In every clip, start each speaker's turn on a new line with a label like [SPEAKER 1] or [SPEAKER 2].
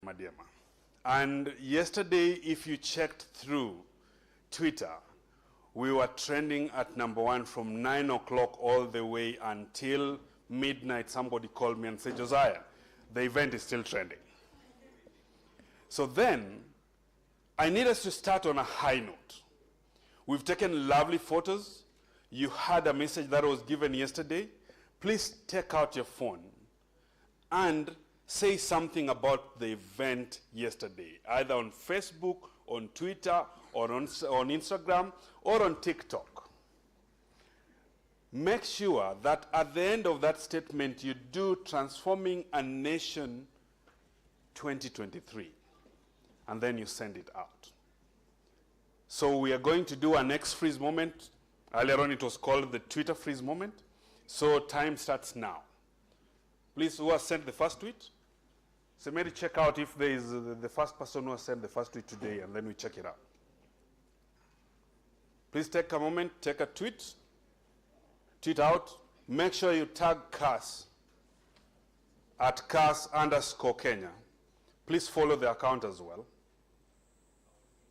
[SPEAKER 1] Madiema. And yesterday, if you checked through Twitter, we were trending at #1 from 9 o'clock all the way until midnight. Somebody called me and said, Josiah, the event is still trending. So then, I need us to start on a high note. We've taken lovely photos. You had a message that was given yesterday. Please take out your phone and say something about the event yesterday, either on Facebook, on Twitter, or on Instagram, or on TikTok. Make sure that at the end of that statement, you do Transforming a Nation 2023, and then you send it out. So we are going to do an X freeze moment. Earlier on, it was called the Twitter freeze moment. So time starts now. Please, who has sent the first tweet? So maybe check out if there is the first person who has sent the first tweet today, and then we check it out. Please take a moment, take a tweet out. Make sure you tag CAS at CAS_Kenya. Please follow the account as well,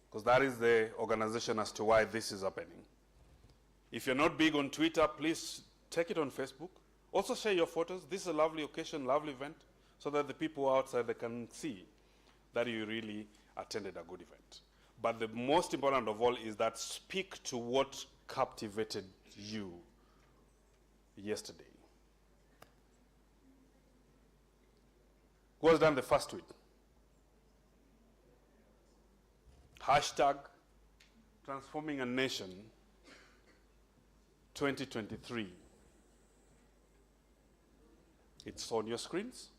[SPEAKER 1] because that is the organization as to why this is happening. If you're not big on Twitter, please take it on Facebook. Also share your photos. This is a lovely occasion, lovely event, so that the people outside, they can see that you really attended a good event. But the most important of all is that speak to what captivated you yesterday. Who has done the first tweet? Hashtag Transforming a Nation 2023. It's on your screens.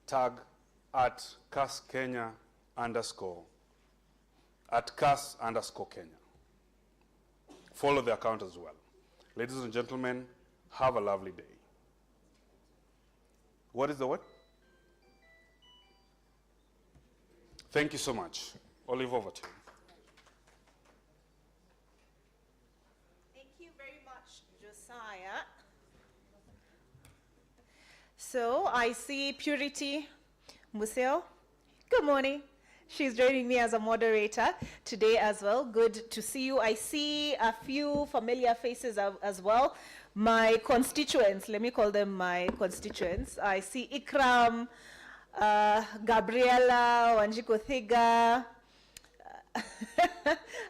[SPEAKER 1] Tag at CAS_Kenya_, at CAS_Kenya. Follow the account as well. Ladies and gentlemen, have a lovely day. What is the word? Thank you so much. Olive, over to you.
[SPEAKER 2] Thank you very much, Josiah. So I see Purity Museo. Good morning. She's joining me as a moderator today as well. Good to see you. I see a few familiar faces as well. My constituents, let me call them my constituents. I see Ikram, Gabriela, Wanjiko Thiga.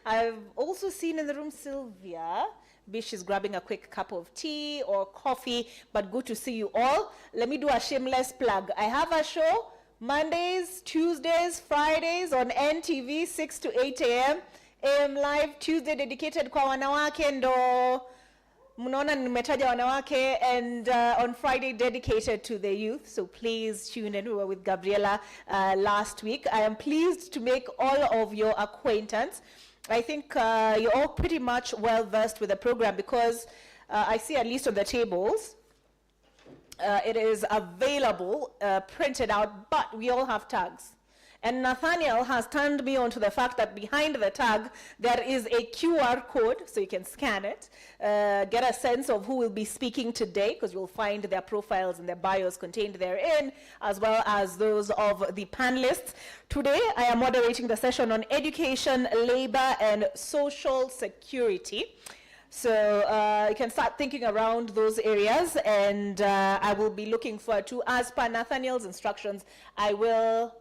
[SPEAKER 2] I've also seen in the room Sylvia. Maybe she's grabbing a quick cup of tea or coffee, but good to see you all. Let me do a shameless plug. I have a show Mondays, Tuesdays, Fridays on NTV, 6 to 8 a.m. AM Live, Tuesday dedicated kwa wanawake ndo mnaona nimetaja wanawake, and on Friday dedicated to the youth. So please tune in. We were with Gabriela last week. I am pleased to make all of your acquaintance. I think you're all pretty much well versed with the program, because I see at least on the tables, it is available, printed out, but we all have tags. And Nathaniel has turned me on to the fact that behind the tag, there is a QR code, so you can scan it, get a sense of who will be speaking today, because you'll find their profiles and their bios contained therein, as well as those of the panelists. Today, I am moderating the session on education, labor, and social security. So you can start thinking around those areas, and I will be looking forward to, as per Nathaniel's instructions, I will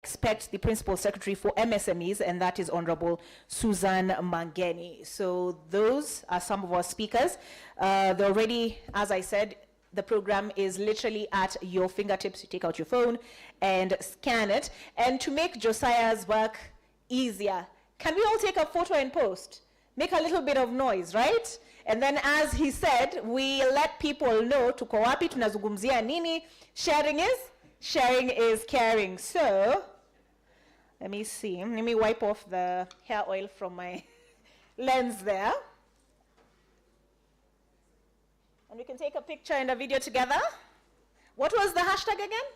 [SPEAKER 2] expect the Principal Secretary for MSMEs, and that is Honorable Susan Mangeni. So those are some of our speakers. They're already, as I said, the program is literally at your fingertips. You take out your phone and scan it. And to make Josiah's work easier, Can we all take a photo and post? Make a little bit of noise, right? And then as he said, we let people know tuko wapi, tunazungumzia nini. Sharing is caring. So, let me see. Let me wipe off the hair oil from my lens there. And we can take a picture and a video together. What was the hashtag again?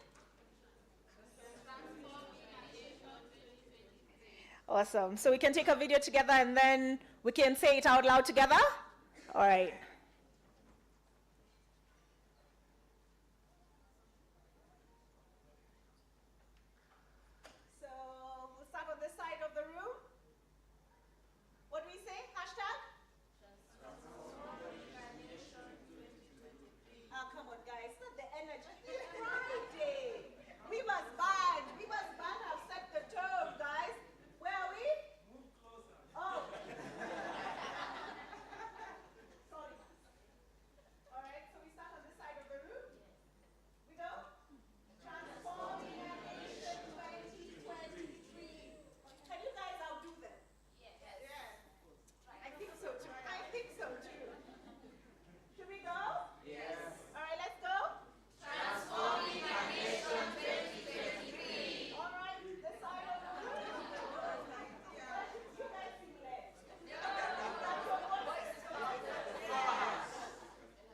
[SPEAKER 2] Awesome. So we can take a video together and then we can say it out loud together? All right. So we'll start on this side of the room. What do we say? Hashtag? Oh, come on, guys. Not the energy. It's Friday. We must band. We must band have set the tone, guys. Where are we? Move closer. Oh. Sorry. All right, so we start on this side of the room. We go? Transforming a Nation 2023. Can you guys outdo them? Yes. Yeah. I think so too. I think so too. Should we go? Yes. All right, let's go. Transforming a Nation 2023. All right, this side of the room. You guys sing less.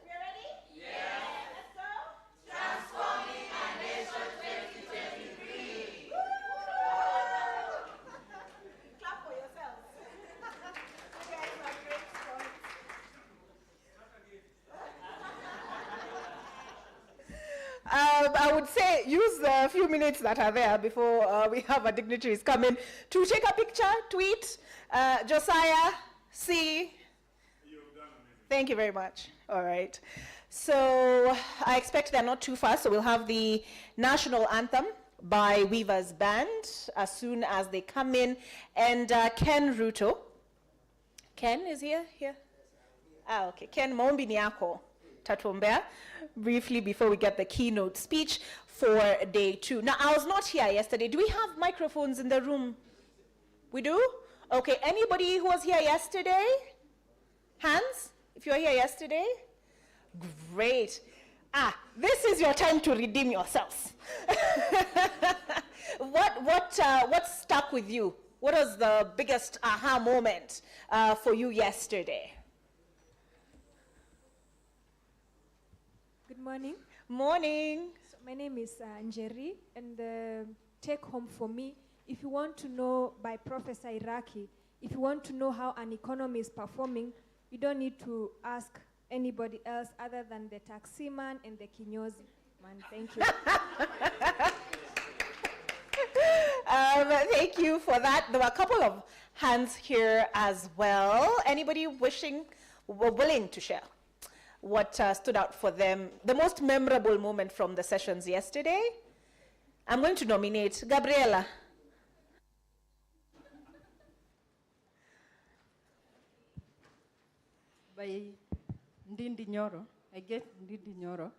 [SPEAKER 2] We ready? Yes. Let's go. Transforming a Nation 2023. Clap for yourselves. You guys are great sports. I would say use the few minutes that are there before we have our dignitaries come in to take a picture, tweet. Josiah, see. Thank you very much. All right. So I expect they're not too fast, so we'll have the national anthem by Weaver's Band as soon as they come in. And Ken Ruto. Ken is here? Here? Ah, okay. Ken, maombi ni yako. Tatuombea briefly before we get the keynote speech for day 2. Now, I was not here yesterday. Do we have microphones in the room? We do? Okay. Anybody who was here yesterday? Hands? If you were here yesterday? Great. This is your time to redeem yourselves. What stuck with you? What was the biggest aha moment for you yesterday?
[SPEAKER 3] Good morning.
[SPEAKER 2] Morning.
[SPEAKER 3] So my name is Njeri, and the take home for me, if you want to know by Professor Iraki, if you want to know how an economy is performing, you don't need to ask anybody else other than the taxi man and the kinyozi man. Thank you.
[SPEAKER 2] Thank you for that. There were a couple of hands here as well. Anybody willing to share what stood out for them? The most memorable moment from the sessions yesterday? I'm going to nominate Gabriela.
[SPEAKER 4] By Ndindi Nyoro, I get Ndindi Nyoro.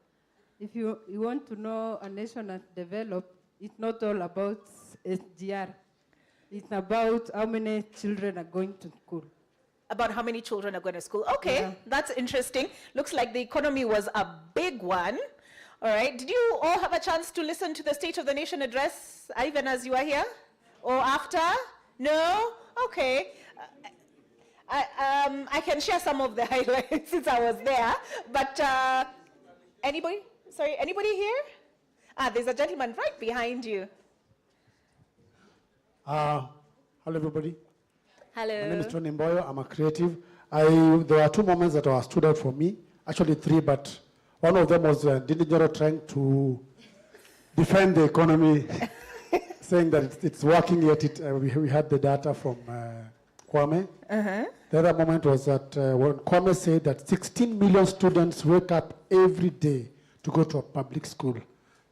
[SPEAKER 4] If you want to know a nation that developed, it's not all about SGR. It's about how many children are going to school.
[SPEAKER 2] About how many children are going to school. Okay,
[SPEAKER 4] Yeah.
[SPEAKER 2] That's interesting. Looks like the economy was a big one. All right, did you all have a chance to listen to the State of the Nation address, even as you are here? Or after? No? Okay. I can share some of the highlights since I was there, but anybody? Sorry, anybody here? There's a gentleman right behind you.
[SPEAKER 5] Hello, everybody.
[SPEAKER 2] Hello.
[SPEAKER 5] My name is Tony Mboyo. I'm a creative. There were 2 moments that stood out for me. Actually 3, but one of them was Ndindi Nyoro trying to defend the economy, saying that it's working, yet we had the data from Kwame. The other moment was that when Kwame said that 16 million students wake up every day to go to a public school.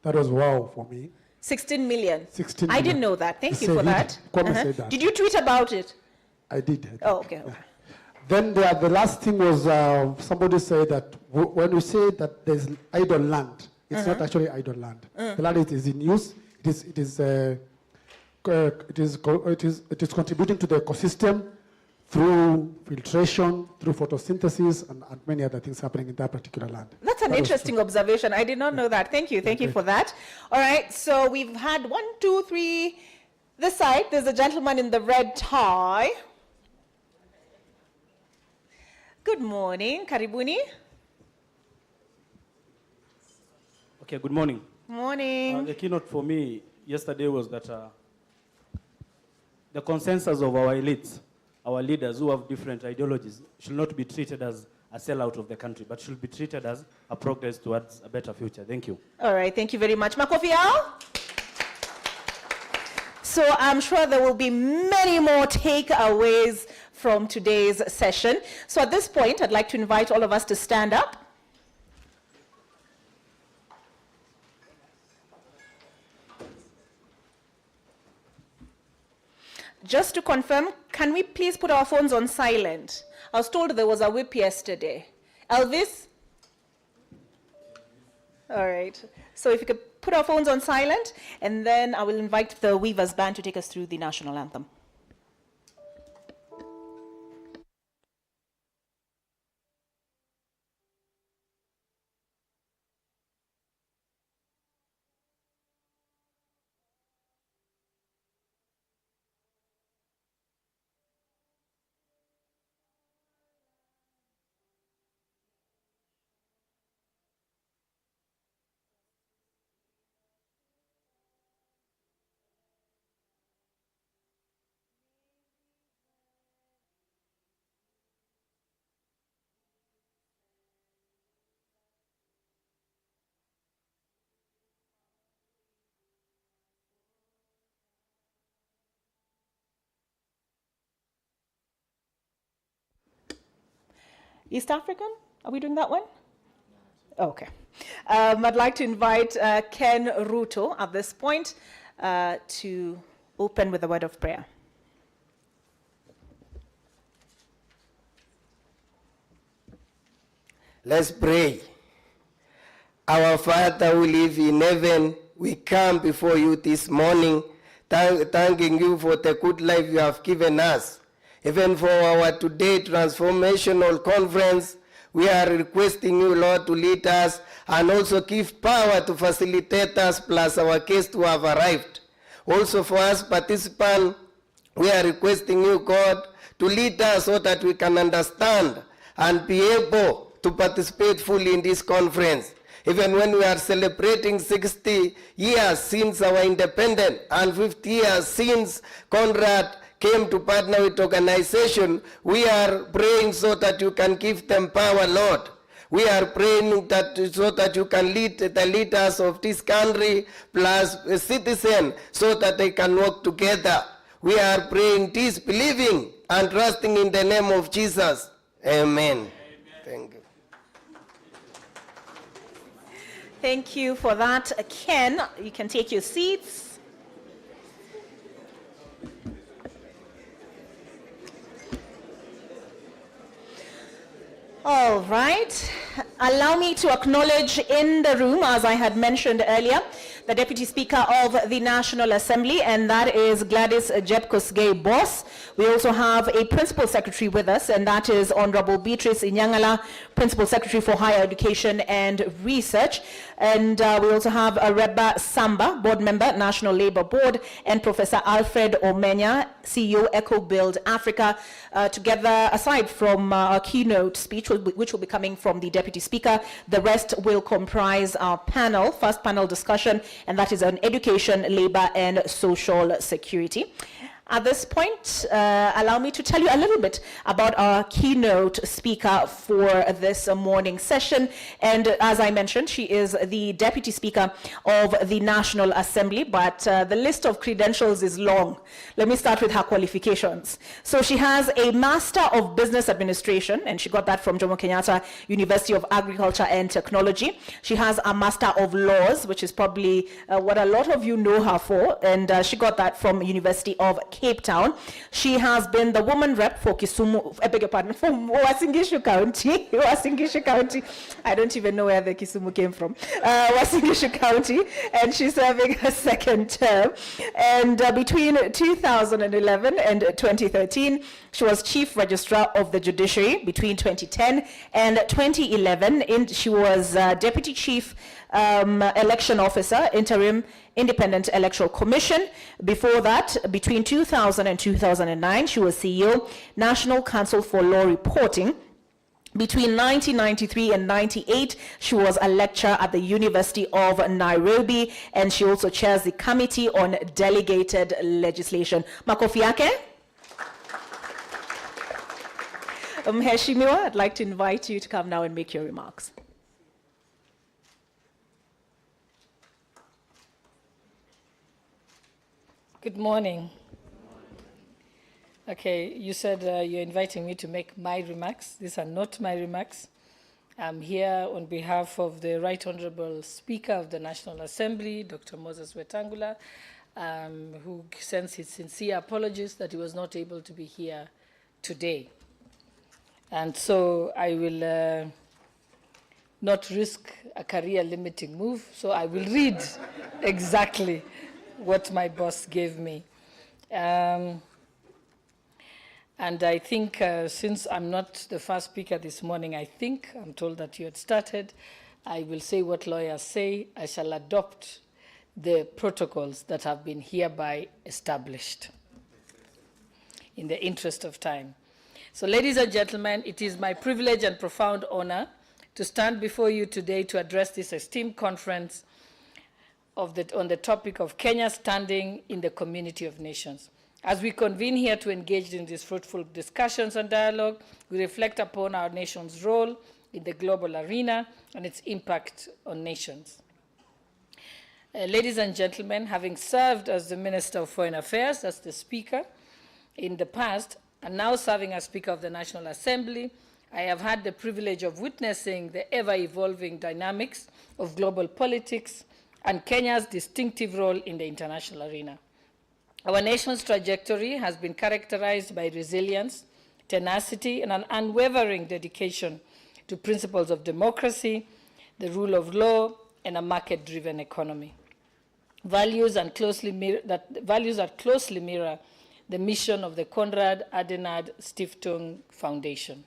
[SPEAKER 5] That was wow for me.
[SPEAKER 2] 16 million.
[SPEAKER 5] 16
[SPEAKER 2] I
[SPEAKER 5] million.
[SPEAKER 2] didn't know that. Thank
[SPEAKER 5] He
[SPEAKER 2] you for
[SPEAKER 5] said
[SPEAKER 2] that.
[SPEAKER 5] it. Kwame said that.
[SPEAKER 2] Did you tweet about it?
[SPEAKER 5] I did.
[SPEAKER 2] Oh, okay.
[SPEAKER 5] Then the last thing was somebody said that when you say that there's idle land, it's not actually idle land. The land is in use. It is it is contributing to the ecosystem through filtration, through photosynthesis, and many other things happening in that particular land.
[SPEAKER 2] That's an interesting observation. I did not know that. Thank you. Thank you for that. All right. So we've had 1, 2, 3. This side, there's a gentleman in the red tie. Good morning. Karibuni.
[SPEAKER 6] Okay, good morning.
[SPEAKER 2] Morning.
[SPEAKER 6] The keynote for me yesterday was that the consensus of our elites, our leaders who have different ideologies, should not be treated as a sellout of the country, but should be treated as a progress towards a better future. Thank you.
[SPEAKER 2] All right, thank you very much. Makofi Al? So I'm sure there will be many more takeaways from today's session. So at this point, I'd like to invite all of us to stand up. Just to confirm, can we please put our phones on silent? I was told there was a whip yesterday. Elvis? All right. So if you could put our phones on silent, and then I will invite the Weavers Band to take us through the national anthem. East African? Are we doing that one? Okay. I'd like to invite Ken Ruto at this point to open with a word of prayer.
[SPEAKER 7] Let's pray. Our Father who live in heaven, we come before you this morning, thanking you for the good life you have given us. Even for our today transformational conference, we are requesting you, Lord, to lead us and also give power to facilitate us, plus our guests who have arrived. Also for us participants, we are requesting you, God, to lead us so that we can understand and be able to participate fully in this conference. Even when we are celebrating 60 years since our independence and 50 years since Konrad came to partner with organization, we are praying so that you can give them power, Lord. We are praying that so that you can lead the leaders of this country plus a citizen so that they can work together. We are praying this, believing and trusting in the name of Jesus. Amen. Amen. Thank you.
[SPEAKER 2] Thank you for that. Ken, you can take your seats. All right. Allow me to acknowledge in the room, as I had mentioned earlier, the Deputy Speaker of the National Assembly, and that is Gladys Jepkosgei-Boss. We also have a Principal Secretary with us, and that is Honorable Beatrice Inyangala, Principal Secretary for Higher Education and Research. And we also have Reba Samba, Board Member, National Labour Board, and Professor Alfred Omenya, CEO, EcoBuild Africa, together, aside from our keynote speech, which will be coming from the Deputy Speaker. The rest will comprise our panel, first panel discussion, and that is on education, labor, and social security. At this point, allow me to tell you a little bit about our keynote speaker for this morning session. And as I mentioned, she is the Deputy Speaker of the National Assembly, but the list of credentials is long. Let me start with her qualifications. So she has a Master of Business Administration, and she got that from Jomo Kenyatta University of Agriculture and Technology. She has a Master of Laws, which is probably what a lot of you know her for, and she got that from University of Cape Town. She has been the woman rep for Kisumu, I beg your pardon, for Uasin Gishu County. Uasin Gishu County. I don't even know where the Kisumu came from. Uasin Gishu County, and she's serving her second term. And between 2011 and 2013, she was Chief Registrar of the Judiciary. Between 2010 and 2011, she was Deputy Chief Election Officer, Interim Independent Electoral Commission. Before that, between 2000 and 2009, she was CEO, National Council for Law Reporting. Between 1993 and 98, she was a lecturer at the University of Nairobi, and she also chairs the Committee on Delegated Legislation. Makofi yake. Mheshimiwa, I'd like to invite you to come now and make your remarks.
[SPEAKER 8] Good morning. Okay, you said you're inviting me to make my remarks. These are not my remarks. I'm here on behalf of the Right Honorable Speaker of the National Assembly, Dr. Moses Wetangula, who sends his sincere apologies that he was not able to be here today. And so I will not risk a career-limiting move, so I will read exactly what my boss gave me. And I think since I'm not the first speaker this morning, I'm told that you had started, I will say what lawyers say. I shall adopt the protocols that have been hereby established in the interest of time. So ladies and gentlemen, it is my privilege and profound honor to stand before you today to address this esteemed conference on the topic of Kenya's standing in the community of nations. As we convene here to engage in these fruitful discussions and dialogue, we reflect upon our nation's role in the global arena and its impact on nations. Ladies and gentlemen, having served as the Minister of Foreign Affairs, as the Speaker in the past, and now serving as Speaker of the National Assembly, I have had the privilege of witnessing the ever-evolving dynamics of global politics and Kenya's distinctive role in the international arena. Our nation's trajectory has been characterized by resilience, tenacity, and an unwavering dedication to principles of democracy, the rule of law, and a market-driven economy. Values that closely mirror the mission of the Konrad Adenauer Stiftung Foundation.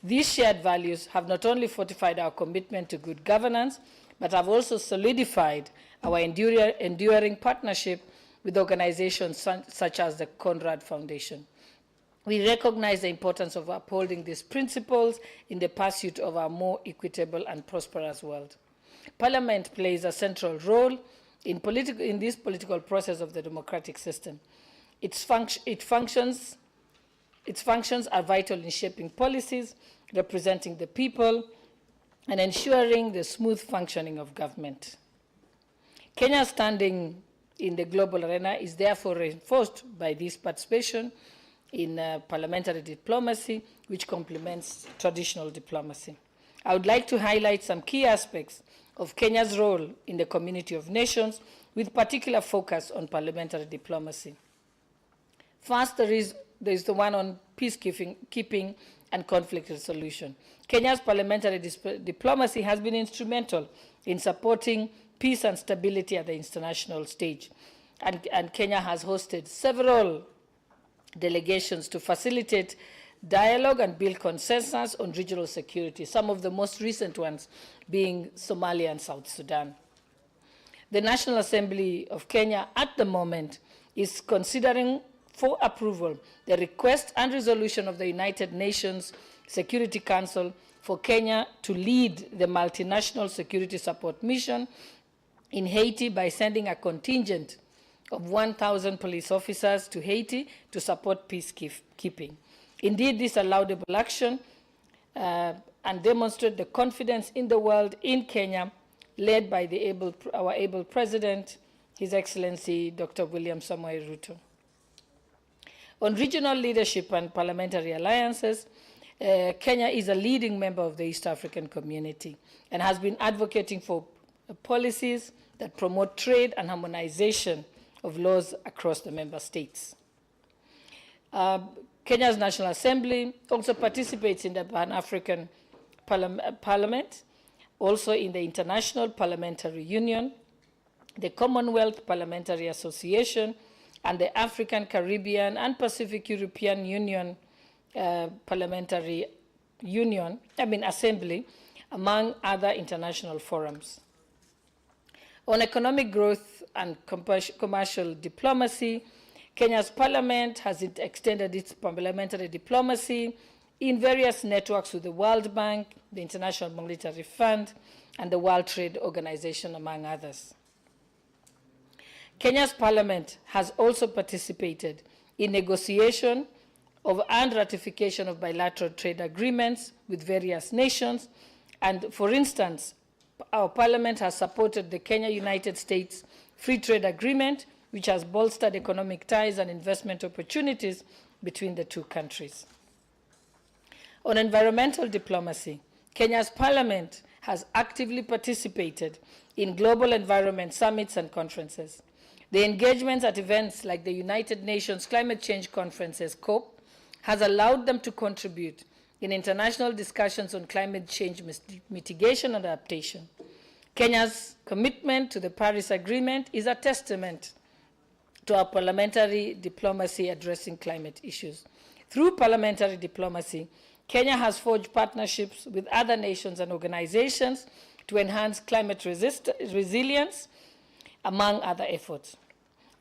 [SPEAKER 8] These shared values have not only fortified our commitment to good governance, but have also solidified our enduring partnership with organizations such as the Konrad Foundation. We recognize the importance of upholding these principles in the pursuit of a more equitable and prosperous world. Parliament plays a central role in this political process of the democratic system. Its functions are vital in shaping policies, representing the people, and ensuring the smooth functioning of government. Kenya's standing in the global arena is therefore reinforced by this participation in parliamentary diplomacy, which complements traditional diplomacy. I would like to highlight some key aspects of Kenya's role in the community of nations, with particular focus on parliamentary diplomacy. First, there is the one on peacekeeping and conflict resolution. Kenya's parliamentary diplomacy has been instrumental in supporting peace and stability at the international stage. And Kenya has hosted several delegations to facilitate dialogue and build consensus on regional security, some of the most recent ones being Somalia and South Sudan. The National Assembly of Kenya at the moment is considering for approval the request and resolution of the United Nations Security Council for Kenya to lead the multinational security support mission in Haiti by sending a contingent of 1,000 police officers to Haiti to support peacekeeping. Indeed, this laudable action and demonstrate the confidence in the world in Kenya, led by our able President, His Excellency Dr. William Samoei Ruto. On regional leadership and parliamentary alliances, Kenya is a leading member of the East African community and has been advocating for policies that promote trade and harmonization of laws across the member states. Kenya's National Assembly also participates in the Pan-African Parliament, also in the International Parliamentary Union, the Commonwealth Parliamentary Association, and the African, Caribbean, and Pacific European Union Parliamentary Assembly, among other international forums. On economic growth and commercial diplomacy, Kenya's parliament has extended its parliamentary diplomacy in various networks with the World Bank, the International Monetary Fund, and the World Trade Organization, among others. Kenya's parliament has also participated in negotiation of and ratification of bilateral trade agreements with various nations. And for instance, our parliament has supported the Kenya-United States Free Trade Agreement, which has bolstered economic ties and investment opportunities between the two countries. On environmental diplomacy, Kenya's parliament has actively participated in global environment summits and conferences. The engagements at events like the United Nations Climate Change Conferences, COP, has allowed them to contribute in international discussions on climate change mitigation and adaptation. Kenya's commitment to the Paris Agreement is a testament to our parliamentary diplomacy addressing climate issues. Through parliamentary diplomacy, Kenya has forged partnerships with other nations and organizations to enhance climate resilience, among other efforts.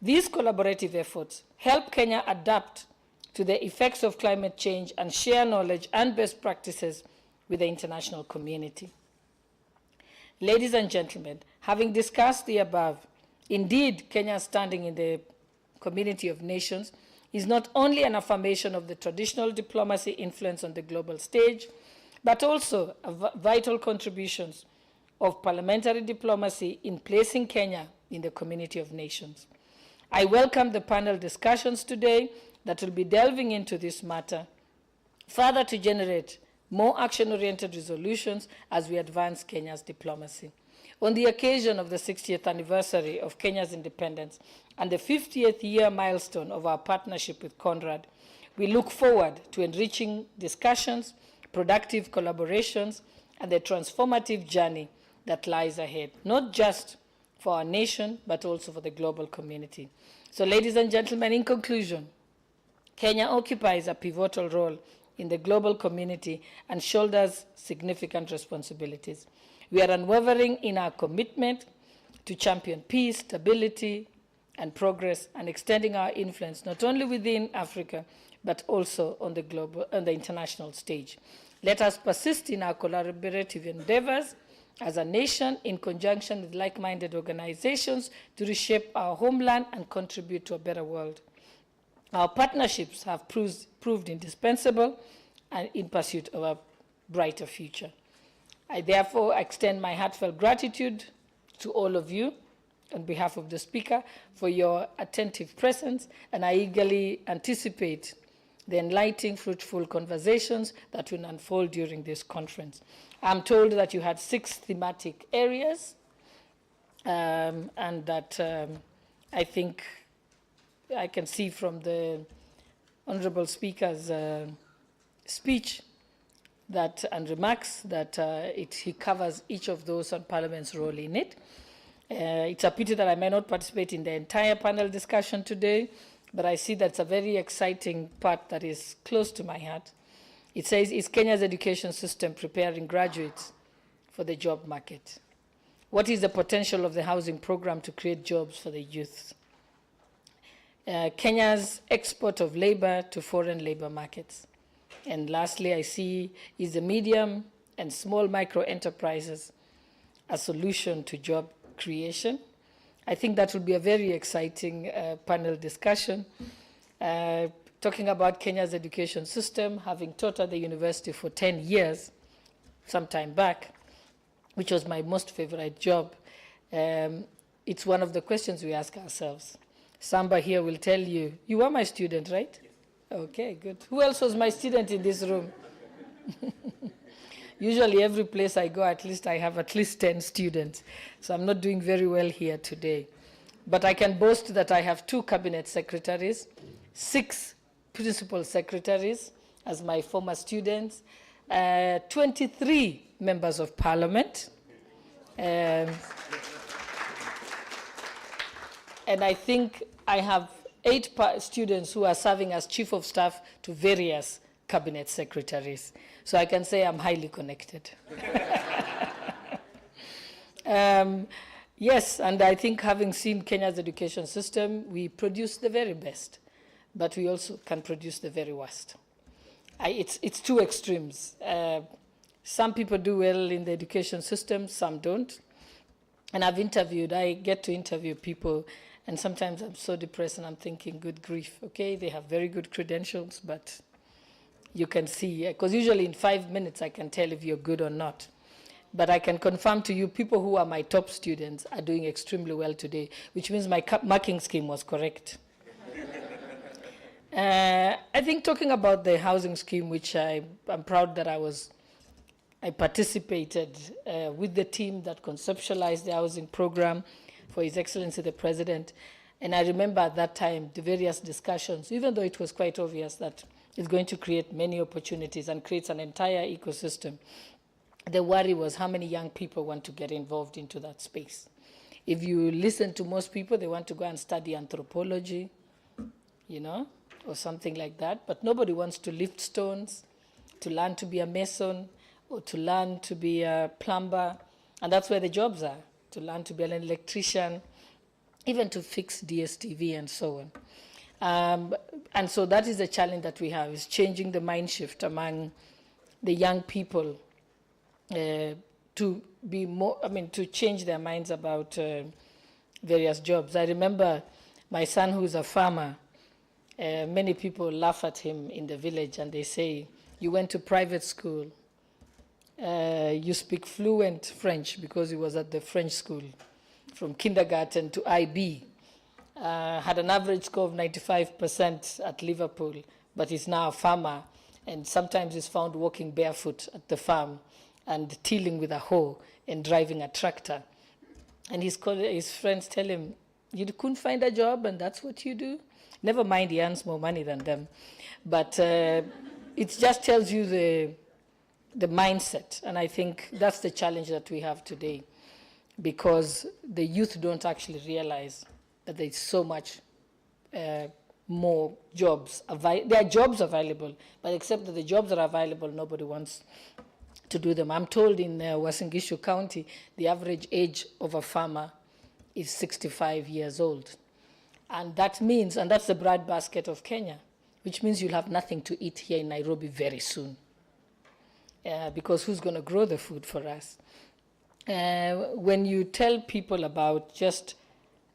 [SPEAKER 8] These collaborative efforts help Kenya adapt to the effects of climate change and share knowledge and best practices with the international community. Ladies and gentlemen, having discussed the above, indeed, Kenya's standing in the community of nations is not only an affirmation of the traditional diplomacy influence on the global stage, but also vital contributions of parliamentary diplomacy in placing Kenya in the community of nations. I welcome the panel discussions today that will be delving into this matter, further to generate more action-oriented resolutions as we advance Kenya's diplomacy. On the occasion of the 60th anniversary of Kenya's independence and the 50th year milestone of our partnership with Konrad, we look forward to enriching discussions, productive collaborations, and the transformative journey that lies ahead, not just for our nation, but also for the global community. So, ladies and gentlemen, in conclusion, Kenya occupies a pivotal role in the global community and shoulders significant responsibilities. We are unwavering in our commitment to champion peace, stability, and progress, and extending our influence not only within Africa, but also on the international stage. Let us persist in our collaborative endeavors as a nation in conjunction with like-minded organizations to reshape our homeland and contribute to a better world. Our partnerships have proved indispensable and in pursuit of a brighter future. I therefore extend my heartfelt gratitude to all of you on behalf of the Speaker for your attentive presence, and I eagerly anticipate the enlightening, fruitful conversations that will unfold during this conference. I'm told that you had 6 thematic areas, and that I think I can see from the Honorable Speaker's speech that, and remarks that he covers each of those on Parliament's role in it. It's a pity that I may not participate in the entire panel discussion today, but I see that's a very exciting part that is close to my heart. It says, is Kenya's education system preparing graduates for the job market? What is the potential of the housing program to create jobs for the youth? Kenya's export of labor to foreign labor markets. And lastly, I see, is the medium and small micro enterprises a solution to job creation? I think that will be a very exciting panel discussion. Talking about Kenya's education system, having taught at the university for 10 years, some time back, which was my most favorite job, it's one of the questions we ask ourselves. Samba here will tell you, you were my student, right? Okay, good. Who else was my student in this room? Usually every place I go, at least I have at least 10 students. So I'm not doing very well here today. But I can boast that I have 2 cabinet secretaries, 6 principal secretaries as my former students, 23 members of parliament, and I think I have 8 students who are serving as chief of staff to various cabinet secretaries. So I can say I'm highly connected. Yes, and I think having seen Kenya's education system, we produce the very best, but we also can produce the very worst. It's 2 extremes. Some people do well in the education system, some don't. And I get to interview people, and sometimes I'm so depressed and I'm thinking, good grief, okay, they have very good credentials, but you can see, because usually in 5 minutes I can tell if you're good or not. But I can confirm to you, people who are my top students are doing extremely well today, which means my marking scheme was correct. I think talking about the housing scheme, which I'm proud that I participated with the team that conceptualized the housing program for His Excellency the President. And I remember at that time the various discussions, even though it was quite obvious that it's going to create many opportunities and creates an entire ecosystem. The worry was how many young people want to get involved into that space. If you listen to most people, they want to go and study anthropology, you know, or something like that. But nobody wants to lift stones, to learn to be a mason, or to learn to be a plumber. And that's where the jobs are, to learn to be an electrician, even to fix DSTV and so on. And so that is the challenge that we have, is changing the mind shift among the young people to be more, to change their minds about various jobs. I remember my son, who's a farmer, many people laugh at him in the village and they say, you went to private school, you speak fluent French, because he was at the French school from kindergarten to IB. Had an average score of 95% at Liverpool, but he's now a farmer, and sometimes he's found walking barefoot at the farm and tilling with a hoe and driving a tractor. And his friends tell him, you couldn't find a job and that's what you do? Never mind, he earns more money than them. But it just tells you the mindset. And I think that's the challenge that we have today, because the youth don't actually realize that there's so much more jobs. There are jobs available, but except that the jobs that are available, nobody wants to do them. I'm told in Uasin Gishu County, the average age of a farmer is 65 years old. And that means, and that's the breadbasket of Kenya, which means you'll have nothing to eat here in Nairobi very soon. Because who's going to grow the food for us? When you tell people about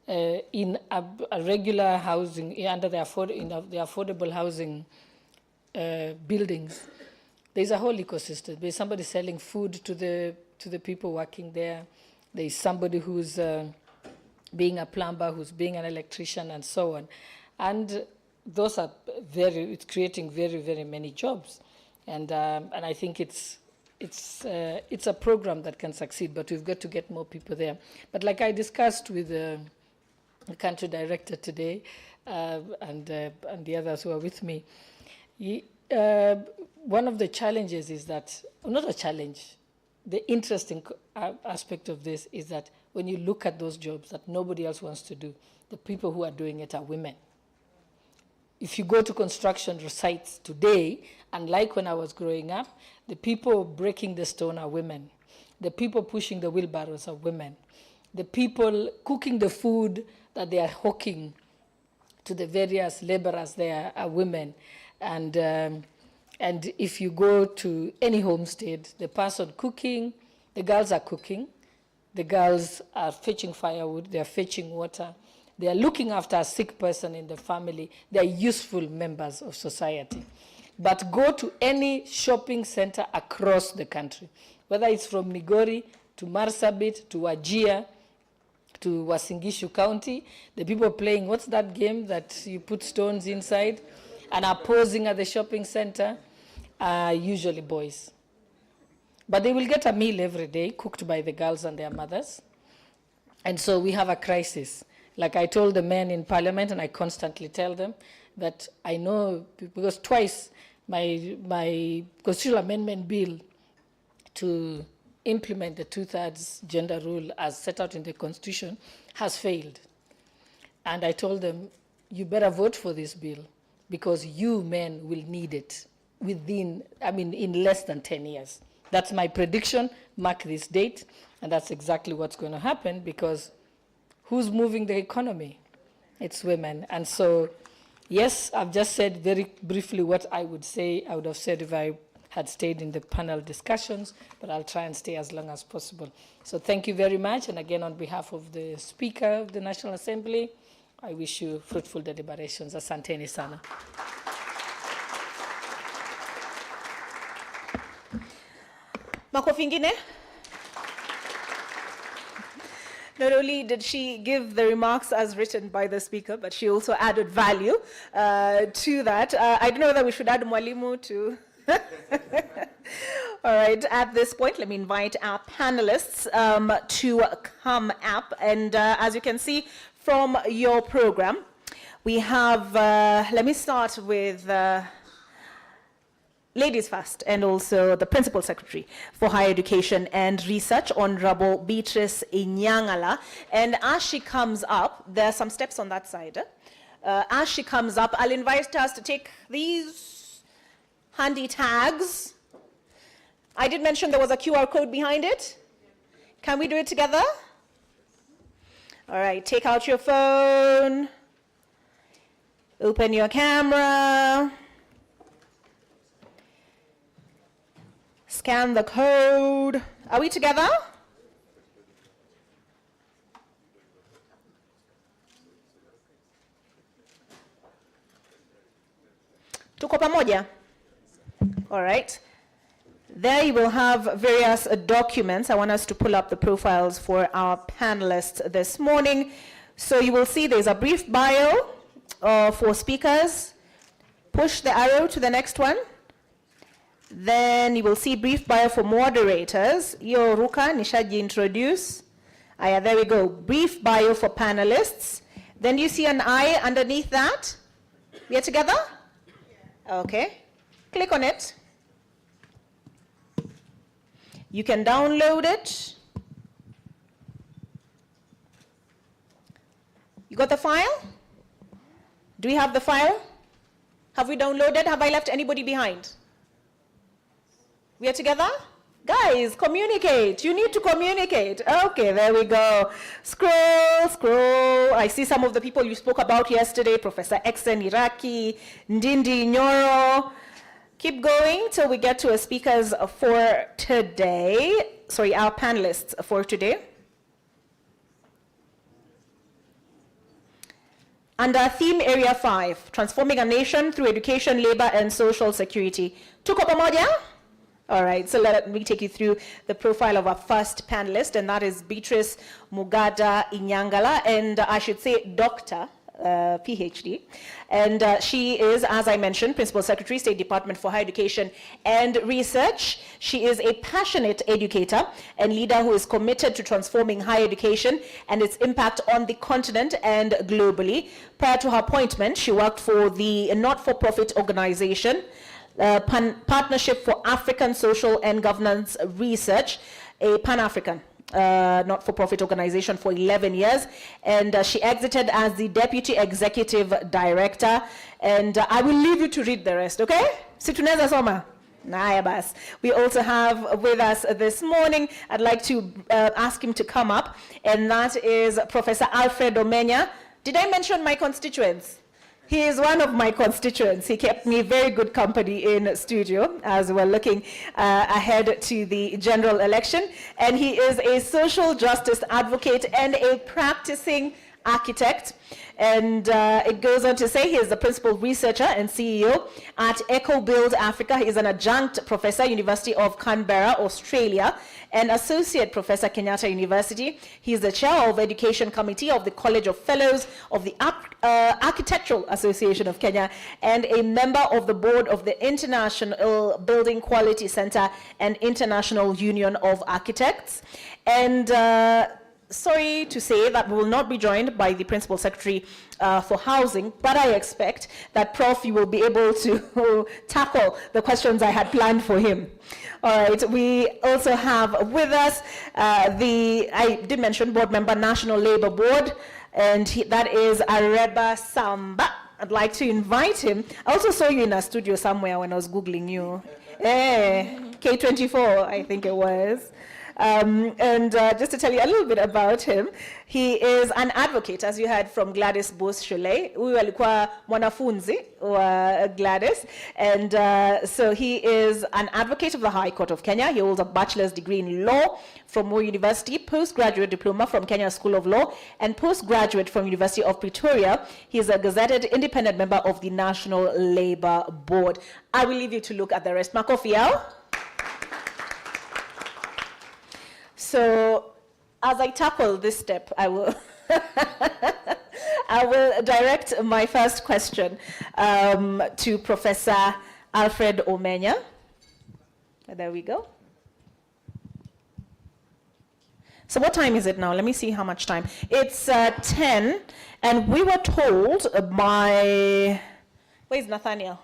[SPEAKER 8] in a regular housing, under the affordable housing buildings, there's a whole ecosystem. There's somebody selling food to the people working there. There's somebody who's being a plumber, who's being an electrician, and so on. And those are it's creating very, very many jobs. And I think it's a program that can succeed, but we've got to get more people there. But like I discussed with the country director today, and the others who are with me, one of the challenges is that, not a challenge, the interesting aspect of this is that when you look at those jobs that nobody else wants to do, the people who are doing it are women. If you go to construction sites today, unlike when I was growing up, the people breaking the stone are women. The people pushing the wheelbarrows are women. The people cooking the food that they are hawking to the various laborers there are women. And if you go to any homestead, the person cooking, the girls are cooking, the girls are fetching firewood, they are fetching water, they are looking after a sick person in the family, they are useful members of society. But go to any shopping center across the country, whether it's from Migori to Marsabit to Wajir to Uasin Gishu County, the people playing, what's that game that you put stones inside and are posing at the shopping center, are usually boys. But they will get a meal every day cooked by the girls and their mothers. And so we have a crisis. Like I told the men in parliament, and I constantly tell them that I know, because twice my constitutional amendment bill to implement the 2/3 gender rule as set out in the Constitution has failed. And I told them, you better vote for this bill because you men will need it in less than 10 years. That's my prediction, mark this date, and that's exactly what's going to happen, because who's moving the economy? It's women. And so, yes, I've just said very briefly what I would say. I would have said if I had stayed in the panel discussions, but I'll try and stay as long as possible. So thank you very much. And again, on behalf of the Speaker of the National Assembly, I wish you fruitful deliberations. Asanteni sana.
[SPEAKER 2] Makofi ingine? Not only did she give the remarks as written by the Speaker, but she also added value to that. I don't know whether we should add Mwalimu to... All right, at this point, let me invite our panelists to come up. And as you can see from your program, we have, let me start with ladies first, and also the Principal Secretary for Higher Education and Research, Honorable Beatrice Inyangala. And as she comes up, there are some steps on that side. As she comes up, I'll invite us to take these handy tags. I did mention there was a QR code behind it. Can we do it together? All right, take out your phone. Open your camera. Scan the code. Are we together? Tuko pamoja? All right. There you will have various documents. I want us to pull up the profiles for our panelists this morning. So you will see there's a brief bio for speakers. Push the arrow to the next one. Then you will see brief bio for moderators. Yo Ruka, nishaji introduce. Aya, there we go. Brief bio for panelists. Then you see an eye underneath that. We are together? Okay. Click on it. You can download it. You got the file? Do we have the file? Have we downloaded? Have I left anybody behind? We are together? Guys, communicate. You need to communicate. Okay, there we go. Scroll, scroll. I see some of the people you spoke about yesterday, Professor Exen Iraki, Ndindi Nyoro. Keep going till we get to our speakers for today. Sorry, our panelists for today. Under theme area 5, transforming a nation through education, labor, and social security. Tuko pamoja? All right, so let me take you through the profile of our first panelist, and that is Beatrice Mugada Inyangala, and I should say Dr. PhD. And she is, as I mentioned, Principal Secretary, State Department for Higher Education and Research. She is a passionate educator and leader who is committed to transforming higher education and its impact on the continent and globally. Prior to her appointment, she worked for the not-for-profit organization, Partnership for African Social and Governance Research, a Pan-African not-for-profit organization for 11 years, and she exited as the Deputy Executive Director, and I will leave you to read the rest, okay? Si tunaweza soma? Naya bas. We also have with us this morning, I'd like to ask him to come up, and that is Professor Alfred Omenya. Did I mention my constituents? He is one of my constituents. He kept me very good company in studio as we're looking ahead to the general election. And he is a social justice advocate and a practicing architect. And it goes on to say he is the principal researcher and CEO at EcoBuild Africa. He is an adjunct professor, University of Canberra, Australia, and associate professor, Kenyatta University. He is the chair of Education Committee of the College of Fellows of the Architectural Association of Kenya, and a member of the board of the International Building Quality Center and International Union of Architects. And sorry to say that we will not be joined by the Principal Secretary for Housing, but I expect that Prof, you will be able to tackle the questions I had planned for him. All right, we also have with us I did mention board member, National Labour Board, and that is Areba Samba. I'd like to invite him. I also saw you in a studio somewhere when I was Googling you. K24, I think it was. And just to tell you a little bit about him, he is an advocate, as you heard from Gladys Bos-Shule. Huyu alikuwa mwanafunzi wa Gladys. And so he is an advocate of the High Court of Kenya. He holds a bachelor's degree in law from Moi University, postgraduate diploma from Kenya School of Law, and postgraduate from University of Pretoria. He is a gazetted independent member of the National Labour Board. I will leave you to look at the rest. Makofi yao. So, as I tackle this step, I will I will direct my first question to Professor Alfred Omenya. There we go. So what time is it now? Let me see how much time. It's 10, and we were told by, where's Nathaniel?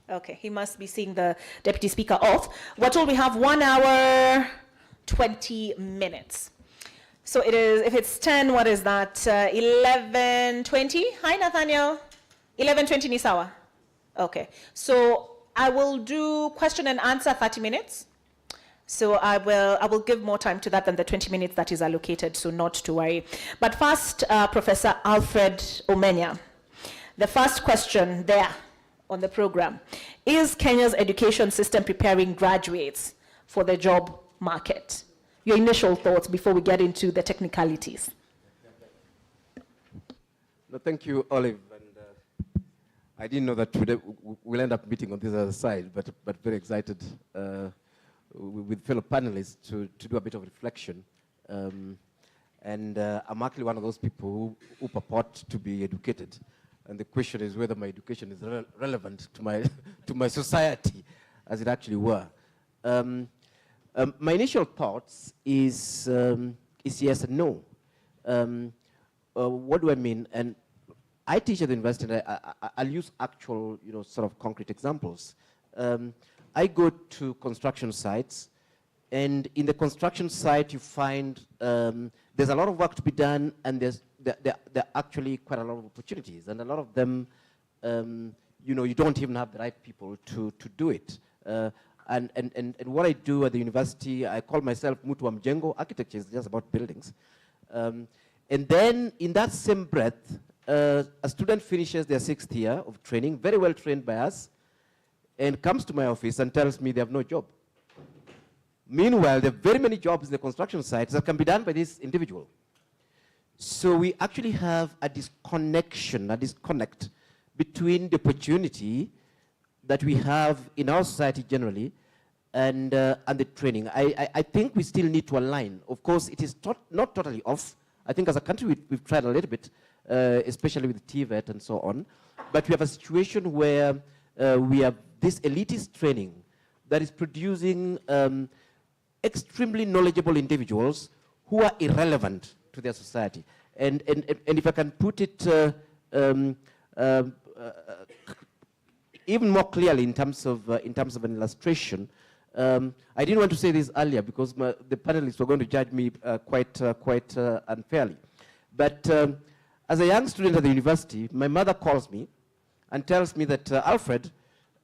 [SPEAKER 2] Okay, he must be seeing the Deputy Speaker off. We're told we have 1 hour, 20 minutes. So it is, if it's 10, what is that? 11:20? Hi, Nathaniel. 11:20 ni sawa? Okay. So I will do question and answer 30 minutes. So I will give more time to that than the 20 minutes that is allocated, so not to worry. But first, Professor Alfred Omenya. The first question there on the program: is Kenya's education system preparing graduates for the job market? Your initial thoughts before we get into the technicalities.
[SPEAKER 9] No, thank you, Olive. And I didn't know that today we'll end up meeting on this other side, but very excited with fellow panelists to do a bit of reflection. And I'm actually one of those people who purport to be educated. And the question is whether my education is relevant to my society, as it actually were. My initial thoughts is yes and no. What do I mean? And I teach at the university, and I'll use actual, sort of concrete examples. I go to construction sites, and in the construction site, you find there's a lot of work to be done, and there are actually quite a lot of opportunities, and a lot of them, you don't even have the right people to do it. And what I do at the university, I call myself Mutu wa Mjengo. Architecture is just about buildings. And then in that same breath, a student finishes their 6th year of training, very well trained by us, and comes to my office and tells me they have no job. Meanwhile, there are very many jobs in the construction sites that can be done by this individual. So we actually have a disconnect between the opportunity that we have in our society generally and the training. I think we still need to align. Of course, it is not totally off. I think as a country we've tried a little bit, especially with TVET and so on. But we have a situation where we have this elitist training that is producing extremely knowledgeable individuals who are irrelevant to their society. And if I can put it even more clearly in terms of an illustration, I didn't want to say this earlier because the panelists were going to judge me quite unfairly. But as a young student at the university, my mother calls me and tells me that, Alfred,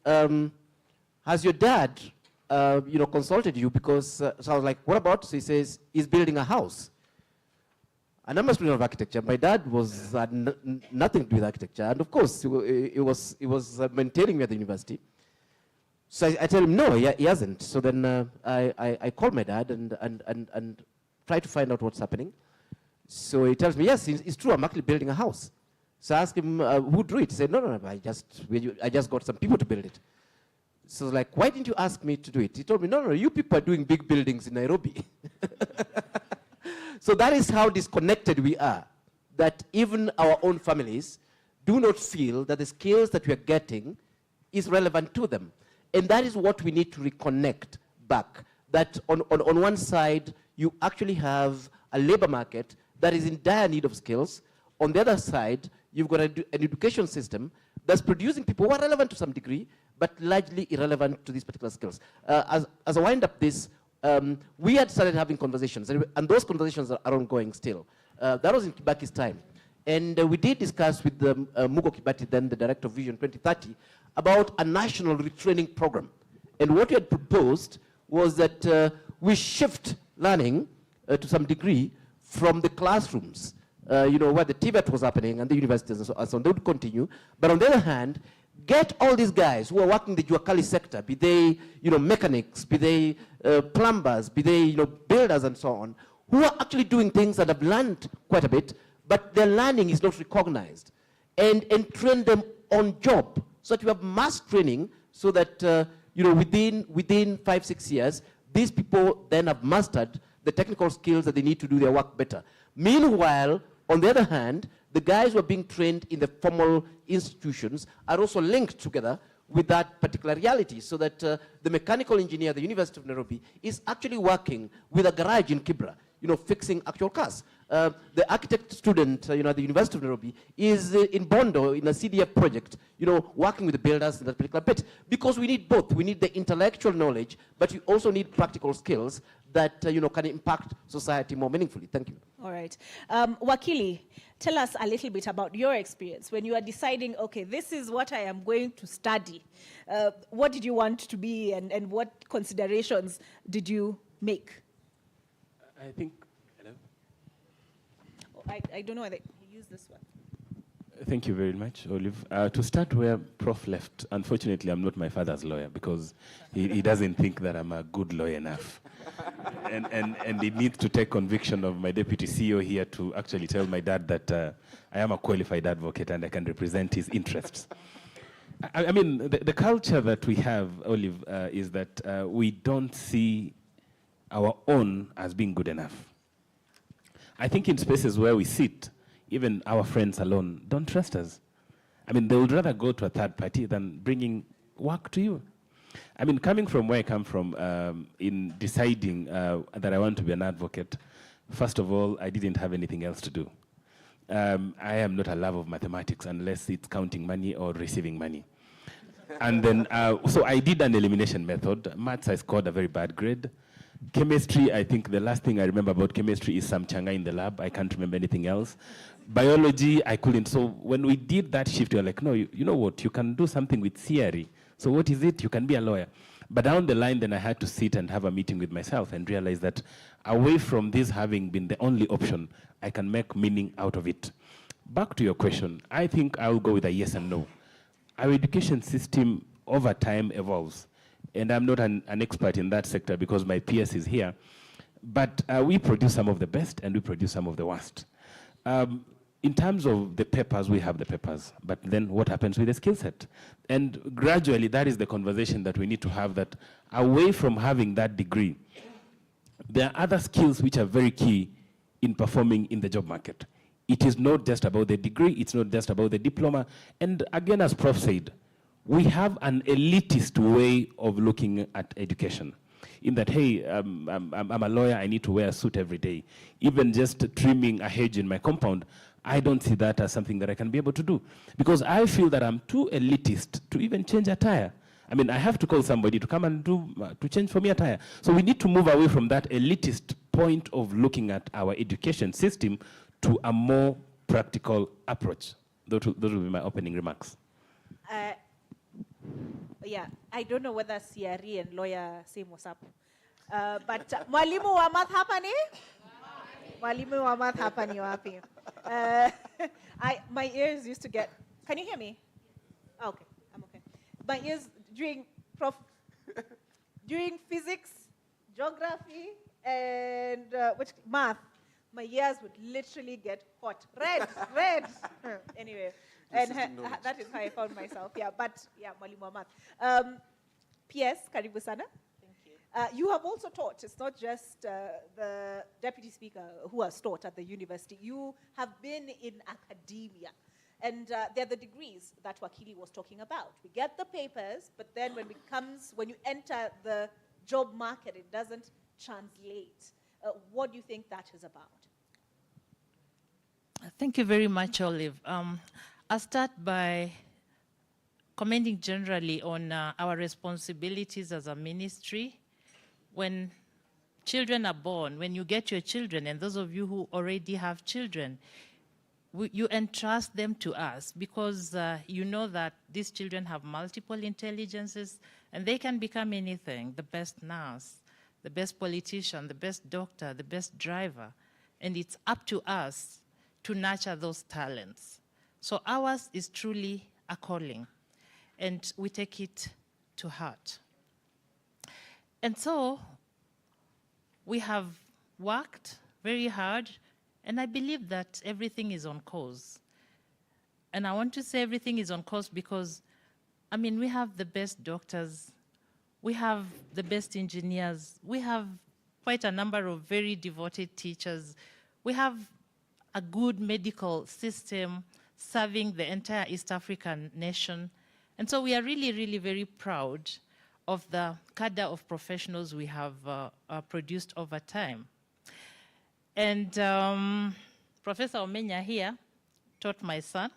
[SPEAKER 9] has your dad consulted you? Because, so I was like, what about? So he says, he's building a house. And I'm a student of architecture. My dad was nothing to do with architecture. And of course, he was maintaining me at the university. So I tell him, no, he hasn't. So then I call my dad and try to find out what's happening. So he tells me, yes, it's true, I'm actually building a house. So I asked him, who drew it? He said, no, I just got some people to build it. So I was like, why didn't you ask me to do it? He told me, no, you people are doing big buildings in Nairobi. So that is how disconnected we are, that even our own families do not feel that the skills that we are getting is relevant to them. And that is what we need to reconnect back. that on one side, you actually have a labor market that is in dire need of skills. On the other side, you've got an education system that's producing people who are relevant to some degree, but largely irrelevant to these particular skills. As I wind up this, we had started having conversations, and those conversations are ongoing still. That was in Kibaki's time. And we did discuss with Mugo Kibati, then the director of Vision 2030, about a national retraining program. And what we had proposed was that we shift learning to some degree from the classrooms, where the TVET was happening and the universities and so on. They would continue. But on the other hand, get all these guys who are working in the Juakali sector, be they mechanics, be they plumbers, be they builders and so on, who are actually doing things that have learned quite a bit, but their learning is not recognized, and train them on job, so that you have mass training, so that within 5-6 years, these people then have mastered the technical skills that they need to do their work better. Meanwhile, on the other hand, the guys who are being trained in the formal institutions are also linked together with that particular reality, so that the mechanical engineer at the University of Nairobi is actually working with a garage in Kibra, fixing actual cars. The architect student at the University of Nairobi is in Bondo in a CDF project, working with the builders in that particular bit. Because we need both. We need the intellectual knowledge, but we also need practical skills that can impact society more meaningfully. Thank you.
[SPEAKER 2] All right. Wakili, tell us a little bit about your experience when you are deciding, okay, this is what I am going to study. What did you want to be, and what considerations did you make?
[SPEAKER 10] I think, hello?
[SPEAKER 2] Oh, I don't know whether you use this one.
[SPEAKER 10] Thank you very much, Olive. To start where Prof left, unfortunately, I'm not my father's lawyer, because he doesn't think that I'm a good lawyer enough. and it needs to take conviction of my deputy CEO here to actually tell my dad that I am a qualified advocate and I can represent his interests. I mean, the culture that we have, Olive, is that we don't see our own as being good enough. I think in spaces where we sit, even our friends alone don't trust us. I mean, they would rather go to a third party than bringing work to you. I mean, coming from where I come from, in deciding that I want to be an advocate, first of all, I didn't have anything else to do. I am not a lover of mathematics unless it's counting money or receiving money. And then, so I did an elimination method. Maths, I scored a very bad grade. Chemistry, I think the last thing I remember about chemistry is some changa in the lab. I can't remember anything else. Biology, I couldn't. So when we did that shift, we were like, no, you know what? You can do something with theory. So what is it? You can be a lawyer. But down the line, then I had to sit and have a meeting with myself and realize that away from this having been the only option, I can make meaning out of it. Back to your question, I think I'll go with a yes and no. Our education system over time evolves. And I'm not an expert in that sector because my PS is here. But we produce some of the best and we produce some of the worst. In terms of the papers, we have the papers. But then what happens with the skill set? And gradually, that is the conversation that we need to have, that away from having that degree, there are other skills which are very key in performing in the job market. It is not just about the degree. It's not just about the diploma. And again, as Prof said, we have an elitist way of looking at education. In that, hey, I'm a lawyer, I need to wear a suit every day. Even just trimming a hedge in my compound, I don't see that as something that I can be able to do. Because I feel that I'm too elitist to even change a tire. I mean, I have to call somebody to come and to change for me a tire. So we need to move away from that elitist point of looking at our education system to a more practical approach. Those will be my opening remarks.
[SPEAKER 2] Yeah, I don't know whether CRE and lawyer same what's up. But mwalimu wa math hapa ni? Mwalimu wa math hapa ni wapi? My ears used to get, can you hear me? Oh, okay, I'm okay. My ears during physics, geography, and math, my ears would literally get hot. Red. Anyway. And that is how I found myself. Yeah, but yeah, mwalimu wa math. PS, karibu sana. Thank you. You have also taught. It's not just the deputy speaker who has taught at the university. You have been in academia. And they're the degrees that Wakili was talking about. We get the papers, but then when you enter the job market, it doesn't translate. What do you think that is about?
[SPEAKER 11] Thank you very much, Olive. I'll start by commenting generally on our responsibilities as a ministry. When children are born, when you get your children, and those of you who already have children, you entrust them to us because you know that these children have multiple intelligences and they can become anything, the best nurse, the best politician, the best doctor, the best driver. And it's up to us to nurture those talents. So ours is truly a calling, and we take it to heart. And so we have worked very hard, and I believe that everything is on course. And I want to say everything is on course because, I mean, we have the best doctors, we have the best engineers, we have quite a number of very devoted teachers, we have a good medical system serving the entire East African nation. And so we are really, really very proud of the cadre of professionals we have produced over time. And Professor Omenya here taught my son.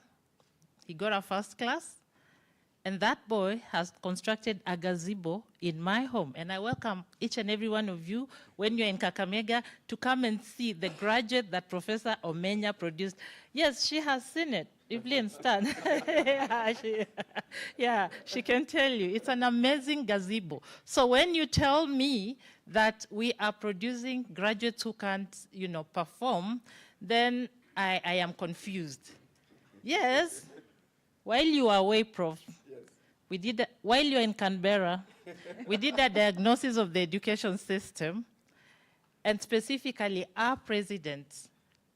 [SPEAKER 11] He got a first class. And that boy has constructed a gazebo in my home. And I welcome each and every one of you, when you're in Kakamega, to come and see the graduate that Professor Omenya produced. Yes, she has seen it. Evelyn, stand. She can tell you. It's an amazing gazebo. So when you tell me that we are producing graduates who can't, perform, then I am confused. Yes. While you were away, Prof, we did, while you're in Canberra, we did a diagnosis of the education system, and specifically our president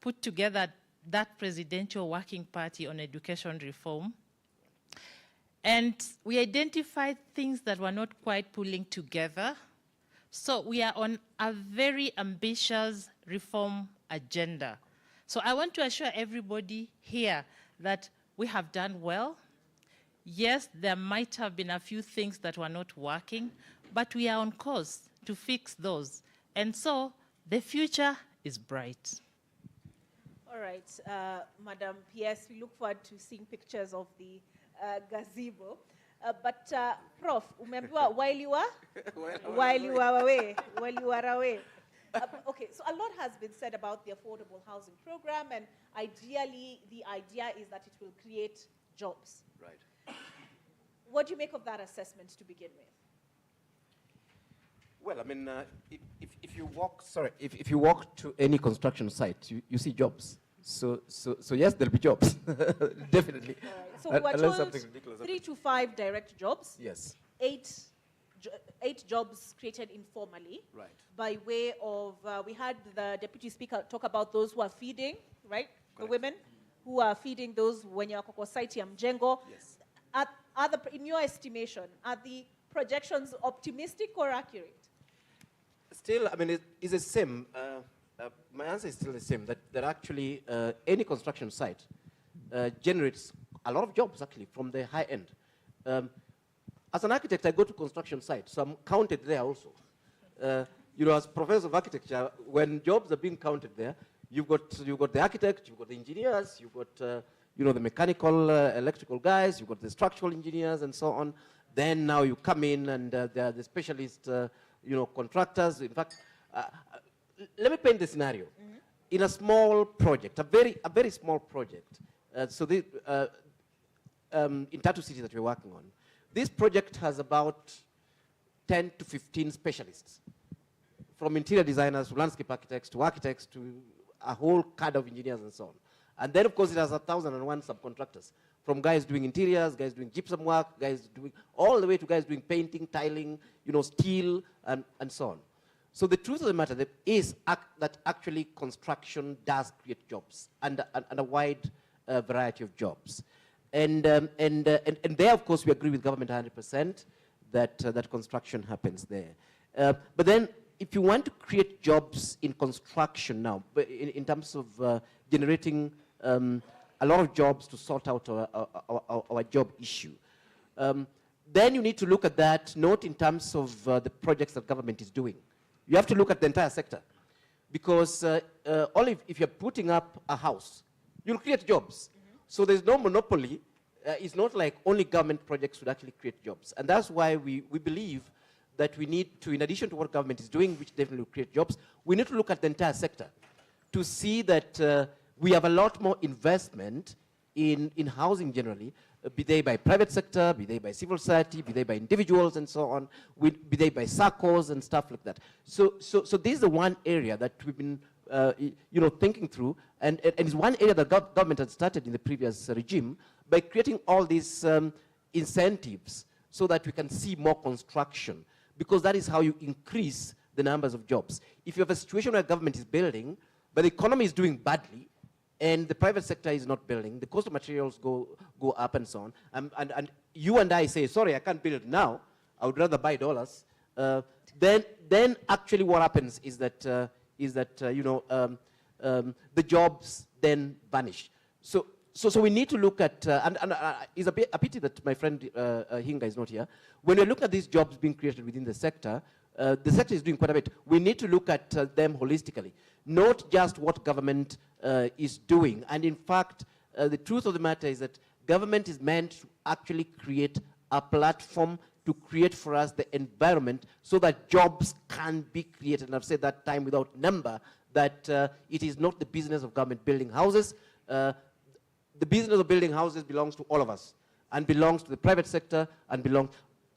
[SPEAKER 11] put together that presidential working party on education reform. And we identified things that were not quite pulling together. So we are on a very ambitious reform agenda. So I want to assure everybody here that we have done well. Yes, there might have been a few things that were not working, but we are on course to fix those. And so the future is bright.
[SPEAKER 2] All right, Madam PS, we look forward to seeing pictures of the gazebo. But Prof, remember while you were away. Okay, so a lot has been said about the affordable housing program, and ideally, the idea is that it will create jobs.
[SPEAKER 9] Right.
[SPEAKER 2] What do you make of that assessment to begin with?
[SPEAKER 9] Well, I mean, if you walk to any construction site, you see jobs. So yes, there'll be jobs, definitely.
[SPEAKER 2] Right. So we were told 3 to 5 direct jobs.
[SPEAKER 9] Yes.
[SPEAKER 2] 8 jobs created informally.
[SPEAKER 9] Right.
[SPEAKER 2] By way of, we had the Deputy Speaker talk about those who are feeding, right? Correct. The women who are feeding those when you're site Mjengo.
[SPEAKER 9] Yes.
[SPEAKER 2] In your estimation, are the projections optimistic or accurate?
[SPEAKER 9] Still, I mean, it's the same. My answer is still the same, that actually any construction site generates a lot of jobs, actually, from the high end. As an architect, I go to construction sites, so I'm counted there also. As professor of architecture, when jobs are being counted there, you've got the architect, you've got the engineers, you've got the mechanical, electrical guys, you've got the structural engineers, and so on. Then now you come in, and there are the specialist, contractors. In fact, let me paint the scenario. Mm-hmm. In a small project, a very small project. In Tatu City that we're working on, this project has about 10 to 15 specialists, from interior designers to landscape architects to a whole cadre of engineers and so on. And then, of course, it has 1,001 subcontractors, from guys doing interiors, guys doing gypsum work, guys doing all the way to guys doing painting, tiling, steel, and so on. So the truth of the matter is that actually construction does create jobs, and a wide variety of jobs. And there, of course, we agree with government 100% that construction happens there. But then, if you want to create jobs in construction now, in terms of generating a lot of jobs to sort out our job issue, then you need to look at that not in terms of the projects that government is doing. You have to look at the entire sector. Because only if you're putting up a house, you'll create jobs. So there's no monopoly. It's not like only government projects would actually create jobs. And that's why we believe that we need to, in addition to what government is doing, which definitely will create jobs, we need to look at the entire sector to see that we have a lot more investment in housing generally, be they by private sector, be they by civil society, be they by individuals and so on, be they by SACCOs and stuff like that. So this is the one area that we've been thinking through, and it's one area that government had started in the previous regime by creating all these incentives so that we can see more construction, because that is how you increase the numbers of jobs. If you have a situation where government is building, but the economy is doing badly, and the private sector is not building, the cost of materials go up and so on, and you and I say, sorry, I can't build now, I would rather buy dollars, then actually what happens is that the jobs then vanish. So we need to look at, it's a pity that my friend Hinga is not here. When we're looking at these jobs being created within the sector is doing quite a bit. We need to look at them holistically, not just what government is doing. And in fact, the truth of the matter is that government is meant to actually create a platform to create for us the environment so that jobs can be created. And I've said that time without number, that it is not the business of government building houses. The business of building houses belongs to all of us, and belongs to the private sector, and belongs...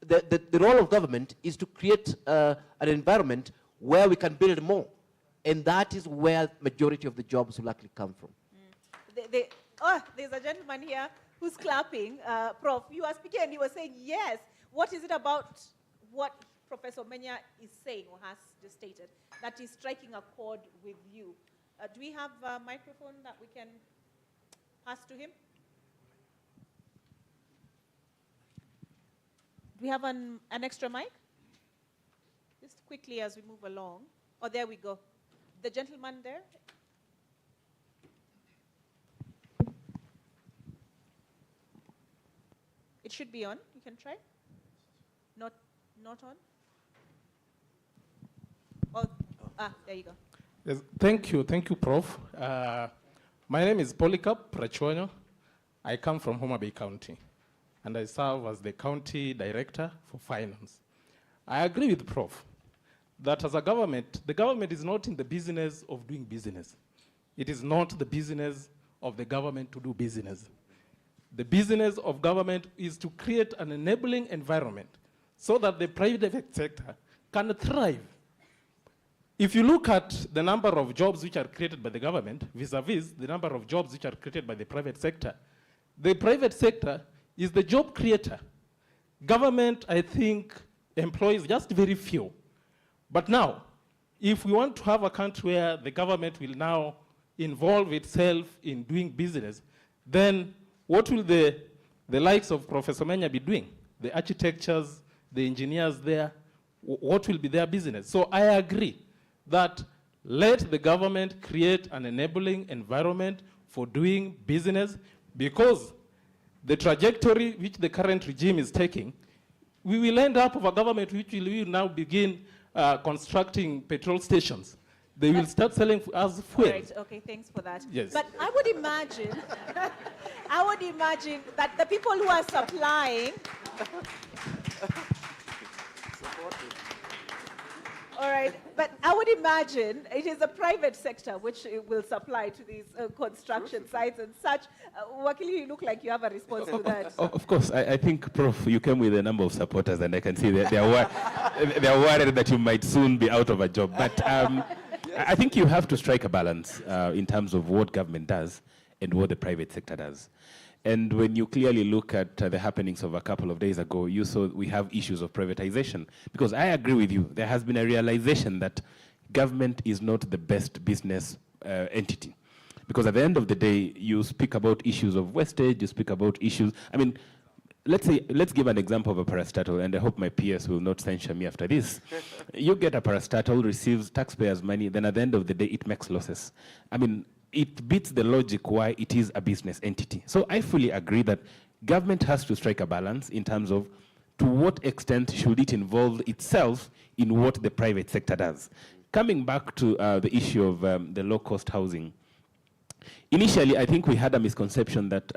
[SPEAKER 9] The role of government is to create an environment where we can build more. And that is where majority of the jobs will actually come from.
[SPEAKER 2] There's a gentleman here who's clapping. Prof, you were speaking and you were saying yes. What is it about what Professor Menya is saying or has just stated that is striking a chord with you? Do we have a microphone that we can pass to him? Do we have an extra mic? Just quickly as we move along. Oh, there we go. The gentleman there. It should be on. You can try. Not on. Oh, there you go.
[SPEAKER 12] Yes, thank you, Prof. My name is Polycarp Prachonyo. I come from Homa Bay County, and I serve as the County Director for Finance. I agree with Prof that as a government, the government is not in the business of doing business. It is not the business of the government to do business. The business of government is to create an enabling environment so that the private sector can thrive. If you look at the number of jobs which are created by the government vis-a-vis the number of jobs which are created by the private sector is the job creator. Government, I think, employs just very few. But now, if we want to have a country where the government will now involve itself in doing business, then what will the likes of Professor Menya be doing? The architects, the engineers there, what will be their business? So I agree that let the government create an enabling environment for doing business, because the trajectory which the current regime is taking, we will end up with a government which will now begin constructing petrol stations. They will start selling us fuel.
[SPEAKER 2] Right, okay, thanks for that.
[SPEAKER 12] Yes.
[SPEAKER 2] But I would imagine, that the people who are supplying, all right, but I would imagine it is the private sector which will supply to these construction sites and such. Wakili, you look like you have a response to that.
[SPEAKER 10] Of course, I think, Prof, you came with a number of supporters, and I can see that they are worried that you might soon be out of a job. But I think you have to strike a balance in terms of what government does and what the private sector does. And when you clearly look at the happenings of a couple of days ago, you saw we have issues of privatization. Because I agree with you, there has been a realization that government is not the best business entity. Because at the end of the day, you speak about issues of wastage, you speak about issues, I mean, let's give an example of a parastatal, and I hope my PS will not censure me after this. You get a parastatal, receives taxpayers' money, then at the end of the day, it makes losses. I mean, it beats the logic why it is a business entity. So I fully agree that government has to strike a balance in terms of to what extent should it involve itself in what the private sector does? Coming back to the issue of the low-cost housing, initially, I think we had a misconception that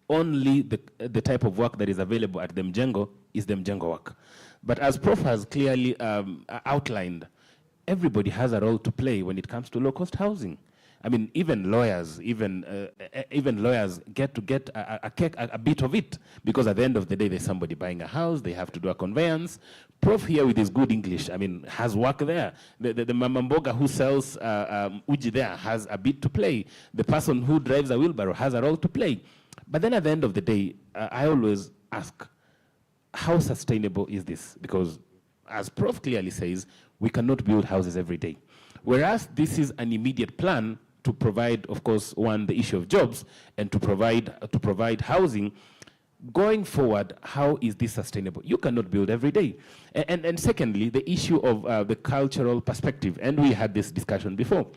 [SPEAKER 10] only the type of work that is available at the Mjengo is the Mjengo work. But as Prof has clearly outlined, everybody has a role to play when it comes to low-cost housing. I mean, even lawyers get to get a bit of it, because at the end of the day, there's somebody buying a house, they have to do a conveyance. Prof here with his good English, I mean, has work there. The mama mboga who sells uji there has a bit to play. The person who drives a wheelbarrow has a role to play. But then at the end of the day, I always ask, how sustainable is this? Because as Prof clearly says, we cannot build houses every day. Whereas this is an immediate plan to provide, of course, one, the issue of jobs, and to provide housing. Going forward, how is this sustainable? You cannot build every day. And secondly, the issue of the cultural perspective, and we had this discussion before.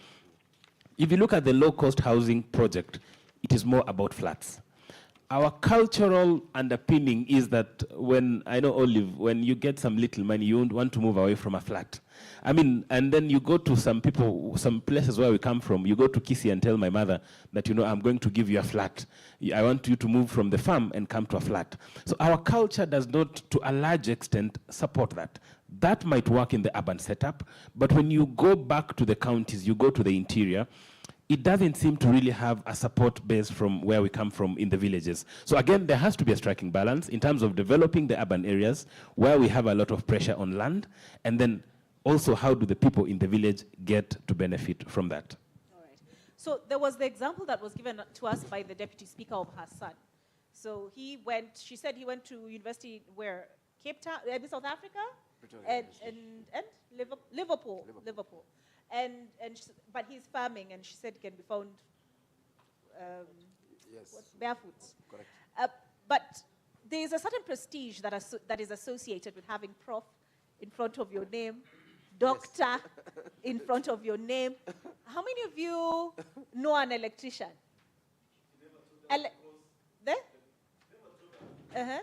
[SPEAKER 10] If you look at the low-cost housing project, it is more about flats. Our cultural underpinning is that when, I know, Olive, when you get some little money, you want to move away from a flat. I mean, and then you go to some places where we come from, you go to Kisii and tell my mother that, you know, I'm going to give you a flat. I want you to move from the farm and come to a flat. So our culture does not, to a large extent, support that. That might work in the urban setup, but when you go back to the counties, you go to the interior, it doesn't seem to really have a support base from where we come from in the villages. So again, there has to be a striking balance in terms of developing the urban areas where we have a lot of pressure on land, and then also how do the people in the village get to benefit from that?
[SPEAKER 2] All right. So there was the example that was given to us by the Deputy Speaker of her son. So she said he went to university where? Cape Town, South Africa? And Liverpool. But he's farming, and she said he can be found barefoot. Correct. But there is a certain prestige that is associated with having Prof in front of your name, Doctor in front of your name. How many of you know an electrician? There? Uh-huh.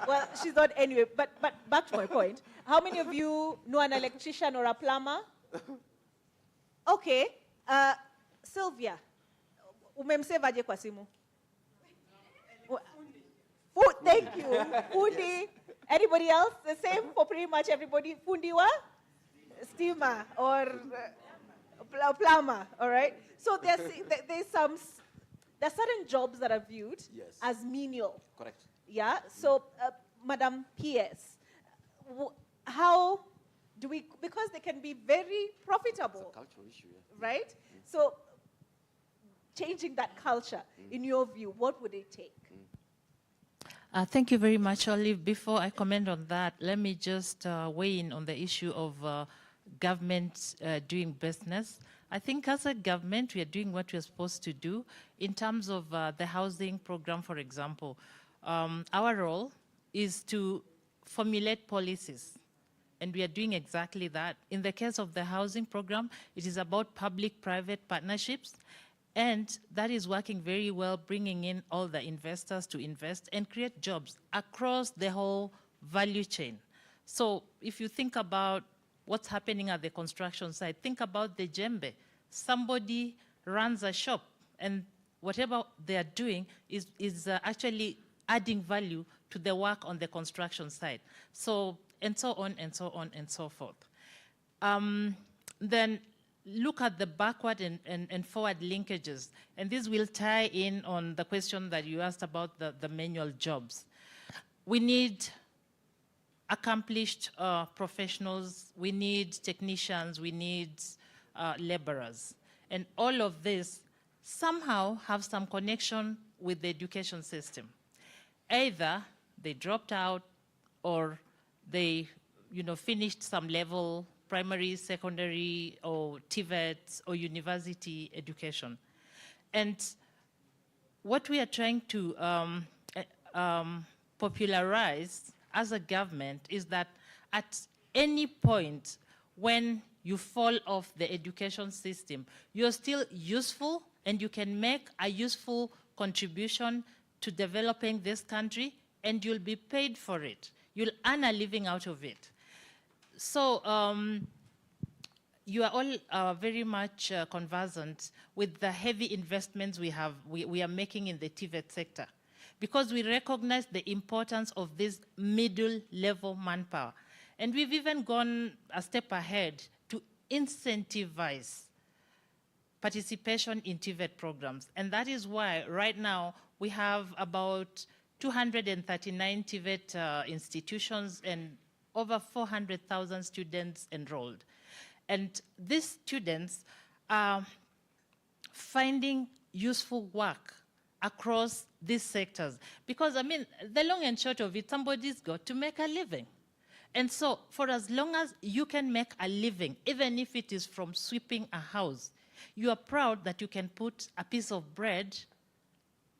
[SPEAKER 2] Well, she's not anyway, but back to my point. How many of you know an electrician or a plumber? Okay. Sylvia, umemsevaje kwa simu? Thank you. Fundi. Anybody else? The same for pretty much everybody. Fundi wa? Steamer or plumber, all right? So there are certain jobs that are viewed as menial.
[SPEAKER 9] Correct.
[SPEAKER 2] Yeah, so Madam PS, how do we, because they can be very profitable.
[SPEAKER 9] It's a cultural issue,
[SPEAKER 2] right? So changing that culture, in your view, what would it take?
[SPEAKER 11] Thank you very much, Olive. Before I comment on that, let me just weigh in on the issue of government doing business. I think as a government, we are doing what we're supposed to do. In terms of the housing program, for example, our role is to formulate policies, and we are doing exactly that. In the case of the housing program, it is about public-private partnerships, and that is working very well, bringing in all the investors to invest and create jobs across the whole value chain. So if you think about what's happening at the construction site, think about the djembe. Somebody runs a shop, and whatever they are doing is actually adding value to the work on the construction site. So, and so on, and so on, and so forth. Then look at the backward and forward linkages. And this will tie in on the question that you asked about the manual jobs. We need accomplished professionals, we need technicians, we need laborers. And all of this somehow have some connection with the education system. Either they dropped out or they, finished some level, primary, secondary, or TVET, or university education. And what we are trying to popularize as a government is that at any point when you fall off the education system, you're still useful and you can make a useful contribution to developing this country, and you'll be paid for it. You'll earn a living out of it. So you are all very much conversant with the heavy investments we are making in the TVET sector, because we recognize the importance of this middle-level manpower. And we've even gone a step ahead to incentivize participation in TVET programs. And that is why right now we have about 239 TVET institutions and over 400,000 students enrolled. And these students are finding useful work across these sectors. Because, I mean, the long and short of it, somebody's got to make a living. And so, for as long as you can make a living, even if it is from sweeping a house, you are proud that you can put a piece of bread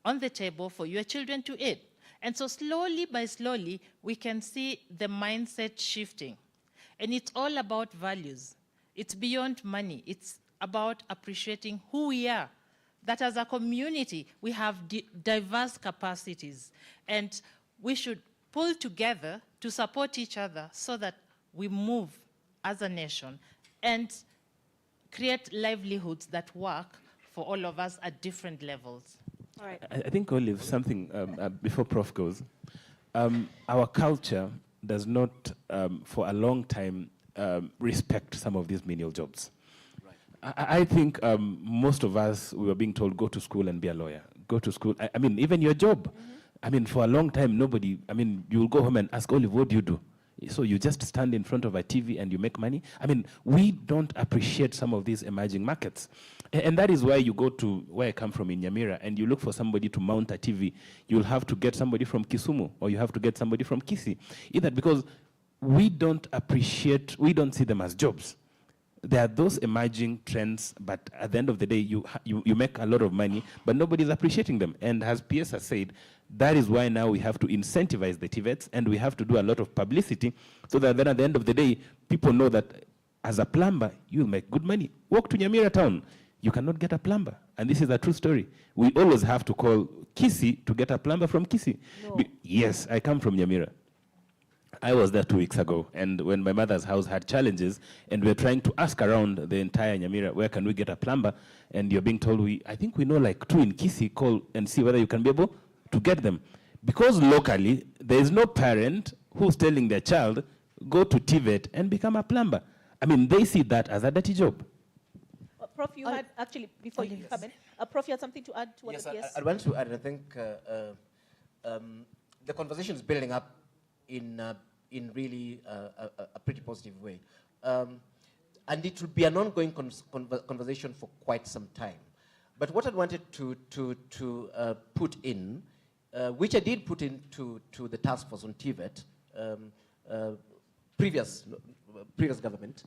[SPEAKER 11] on the table for your children to eat. And so slowly by slowly, we can see the mindset shifting. And it's all about values. It's beyond money. It's about appreciating who we are, that as a community, we have diverse capacities. And we should pull together to support each other so that we move as a nation and create livelihoods that work for all of us at different levels.
[SPEAKER 2] All right.
[SPEAKER 10] I think, Olive, something before Prof goes. Our culture does not, for a long time, respect some of these menial jobs. Right. I think most of us, we were being told, go to school and be a lawyer. Go to school. I mean, even your job. I mean, for a long time, nobody, I mean, you'll go home and ask, Olive, what do you do? So you just stand in front of a TV and you make money? I mean, we don't appreciate some of these emerging markets. And that is why you go to where I come from in Nyamira and you look for somebody to mount a TV. You'll have to get somebody from Kisumu or you have to get somebody from Kisii. Either because we don't appreciate, we don't see them as jobs. There are those emerging trends, but at the end of the day, you make a lot of money, but nobody's appreciating them. And as PS has said, that is why now we have to incentivize the TVETs and we have to do a lot of publicity so that then at the end of the day, people know that as a plumber, you'll make good money. Walk to Nyamira town, you cannot get a plumber. And this is a true story. We always have to call Kisii to get a plumber from Kisii. No. Yes, I come from Nyamira. I was there 2 weeks ago, and when my mother's house had challenges, and we were trying to ask around the entire Nyamira, where can we get a plumber? And you're being told, I think we know like 2 in Kisii, call and see whether you can be able to get them. Because locally, there is no parent who's telling their child, go to TVET and become a plumber. I mean, they see that as a dirty job.
[SPEAKER 2] Prof, you had actually, before you come in, Prof, you had something to add to what the PS?
[SPEAKER 9] I want to add, I think the conversation is building up in really a pretty positive way. And it will be an ongoing conversation for quite some time. But what I wanted to put in, which I did put into the task force on TVET, previous government,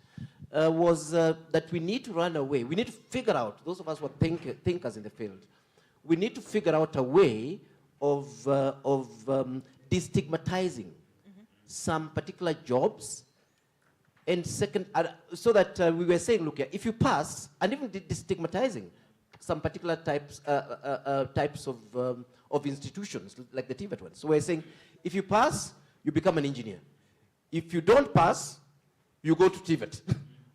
[SPEAKER 9] was that we need to run away. We need to figure out, those of us who are thinkers in the field, we need to figure out a way of destigmatizing some particular jobs, and second, so that we were saying, look here, if you pass, and even destigmatizing some particular types of institutions, like the TVET ones. So we're saying, if you pass, you become an engineer. If you don't pass, you go to TVET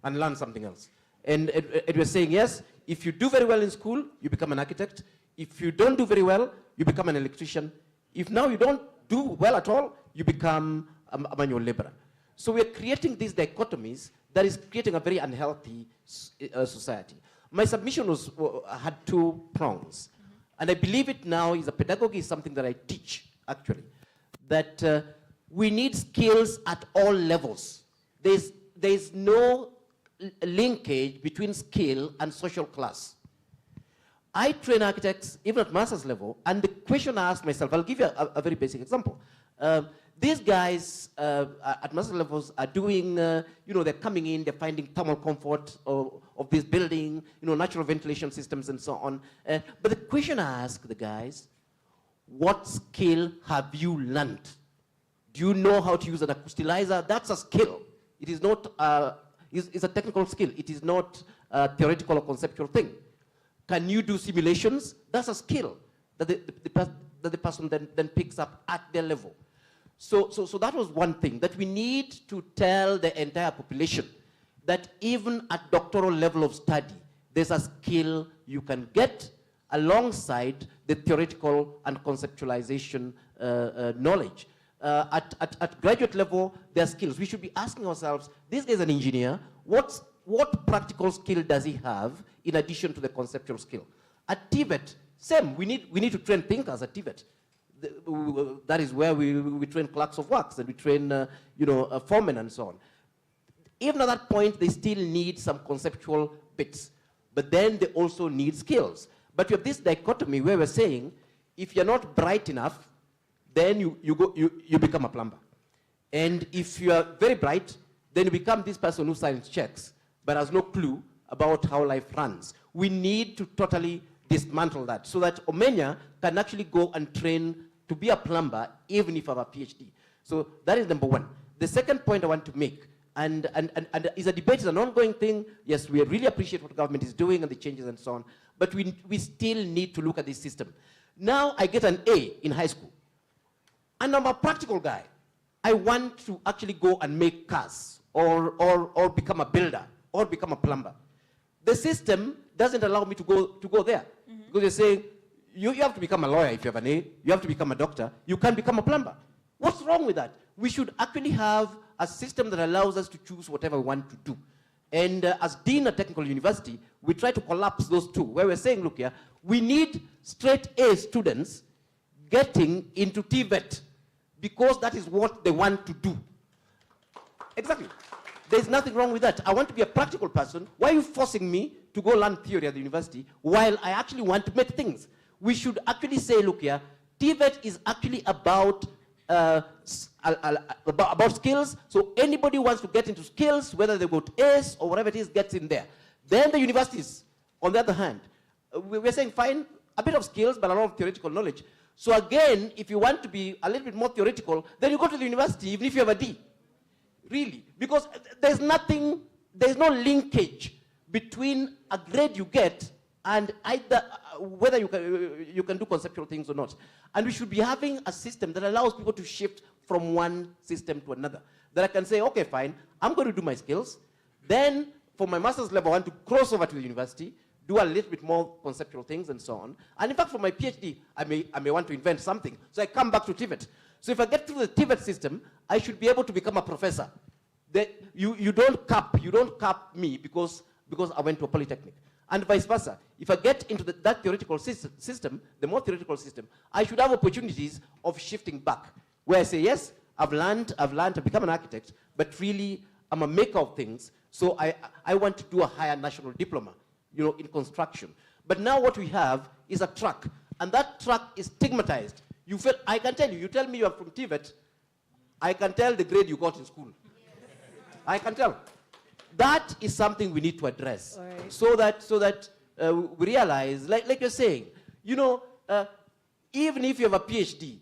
[SPEAKER 9] and learn something else. And we're saying, yes, if you do very well in school, you become an architect. If you don't do very well, you become an electrician. If now you don't do well at all, you become a manual laborer. So we're creating these dichotomies that is creating a very unhealthy society. My submission had 2 prongs. And I believe it now is a pedagogy is something that I teach, actually, that we need skills at all levels. There's no linkage between skill and social class. I train architects, even at master's level, and the question I ask myself, I'll give you a very basic example. These guys at master's levels are doing, they're coming in, they're finding thermal comfort of this building, natural ventilation systems and so on. But the question I ask the guys, what skill have you learned? Do you know how to use an acoustizer? That's a skill. It is not, it's a technical skill. It is not a theoretical or conceptual thing. Can you do simulations? That's a skill that that the person then picks up at their level. So that was one thing, that we need to tell the entire population that even at doctoral level of study, there's a skill you can get alongside the theoretical and conceptualization knowledge. At graduate level, there are skills. We should be asking ourselves, this is an engineer, what practical skill does he have in addition to the conceptual skill? At TVET, same, we need to train thinkers at TVET. That is where we train clerks of works and we train foremen and so on. Even at that point, they still need some conceptual bits, but then they also need skills. But you have this dichotomy where we're saying, if you're not bright enough, then you become a plumber. And if you are very bright, then you become this person who signs checks, but has no clue about how life runs. We need to totally dismantle that so that Omenya can actually go and train to be a plumber, even if I have a PhD. So that is number one. The second point I want to make, and is a debate, is an ongoing thing. Yes, we really appreciate what the government is doing and the changes and so on, but we still need to look at this system. Now I get an A in high school, and I'm a practical guy. I want to actually go and make cars, or become a builder, or become a plumber. The system doesn't allow me to go there. Because they're saying, you have to become a lawyer if you have an A, you have to become a doctor, you can't become a plumber. What's wrong with that? We should actually have a system that allows us to choose whatever we want to do. And as Dean at Technical University, we try to collapse those two, where we're saying, look here, we need straight A students getting into TVET, because that is what they want to do. Exactly. There's nothing wrong with that. I want to be a practical person. Why are you forcing me to go learn theory at the university while I actually want to make things? We should actually say, look here, TVET is actually about skills. So anybody who wants to get into skills, whether they go to Ace or whatever it is, gets in there. Then the universities, on the other hand, we're saying fine, a bit of skills, but a lot of theoretical knowledge. So again, if you want to be a little bit more theoretical, then you go to the university, even if you have a D. Really, because there's no linkage between a grade you get and either whether you can do conceptual things or not. And we should be having a system that allows people to shift from one system to another. That I can say, okay, fine, I'm going to do my skills. Then for my master's level, I want to cross over to the university, do a little bit more conceptual things and so on. And in fact, for my PhD, I may want to invent something. So I come back to TVET. So if I get through the TVET system, I should be able to become a professor. You don't cap me because I went to a polytechnic. And vice versa. If I get into that theoretical system, the more theoretical system, I should have opportunities of shifting back. Where I say, yes, I've learned to become an architect, but really I'm a maker of things, so I want to do a higher national diploma, in construction. But now what we have is a track, and that track is stigmatized. I can tell you tell me you are from TVET, I can tell the grade you got in school. I can tell. That is something we need to address, right. so that we realize, like you're saying, even if you have a PhD,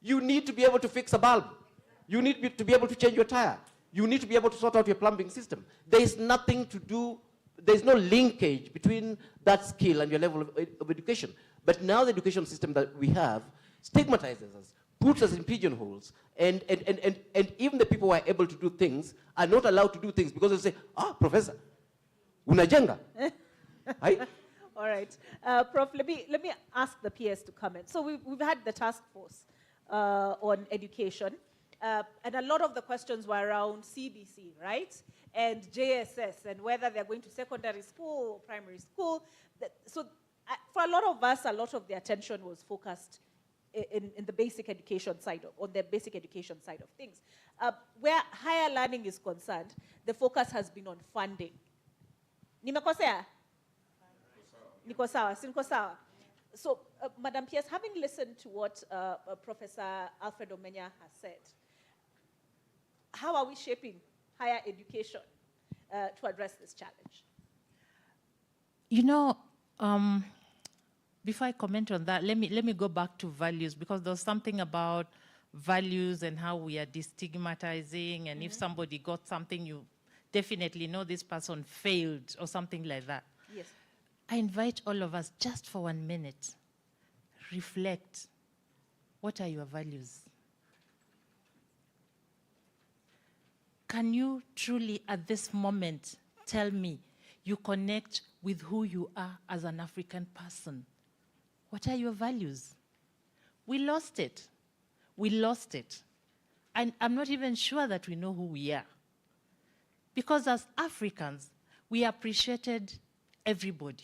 [SPEAKER 9] you need to be able to fix a bulb. You need to be able to change your tire. You need to be able to sort out your plumbing system. There's nothing to do, there's no linkage between that skill and your level of education. But now the education system that we have stigmatizes us, puts us in pigeonholes, and even the people who are able to do things are not allowed to do things because they say, Professor, unajenga. Right?
[SPEAKER 2] All right. Prof, let me ask the PS to comment. So we've had the task force on education, and a lot of the questions were around CBC, right? And JSS, and whether they're going to secondary school or primary school. So for a lot of us, a lot of the attention was focused in the basic education side, on the basic education side of things. Where higher learning is concerned, the focus has been on funding. Nimekosea? Niko sawa, sinko sawa. So, Madam Pierce, having listened to what Professor Alfred Omenya has said, how are we shaping higher education to address this challenge?
[SPEAKER 11] Before I comment on that, let me go back to values, because there's something about values and how we are destigmatizing, and if somebody got something, you definitely know this person failed or something like that.
[SPEAKER 2] Yes.
[SPEAKER 11] I invite all of us, just for 1 minute, reflect. what are your values? Can you truly, at this moment, tell me you connect with who you are as an African person? What are your values? We lost it. We lost it. And I'm not even sure that we know who we are. Because as Africans, we appreciated everybody.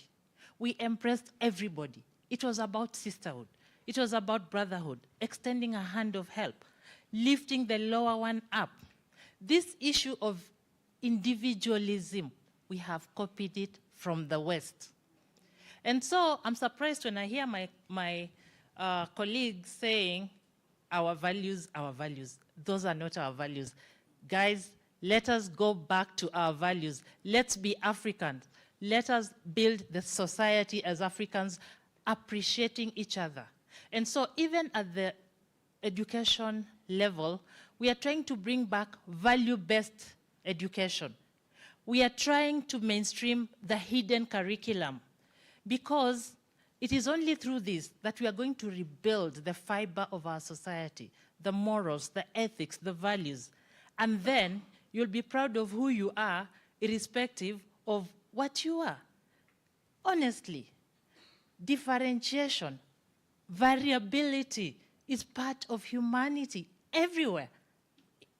[SPEAKER 11] We embraced everybody. It was about sisterhood. It was about brotherhood, extending a hand of help, lifting the lower one up. This issue of individualism, we have copied it from the West. And so I'm surprised when I hear my colleagues saying, our values, our values. Those are not our values. Guys, let us go back to our values. Let's be Africans. Let us build the society as Africans, appreciating each other. And so even at the education level, we are trying to bring back value-based education. We are trying to mainstream the hidden curriculum because it is only through this that we are going to rebuild the fiber of our society, the morals, the ethics, the values. And then you'll be proud of who you are, irrespective of what you are. Honestly, differentiation, variability is part of humanity everywhere.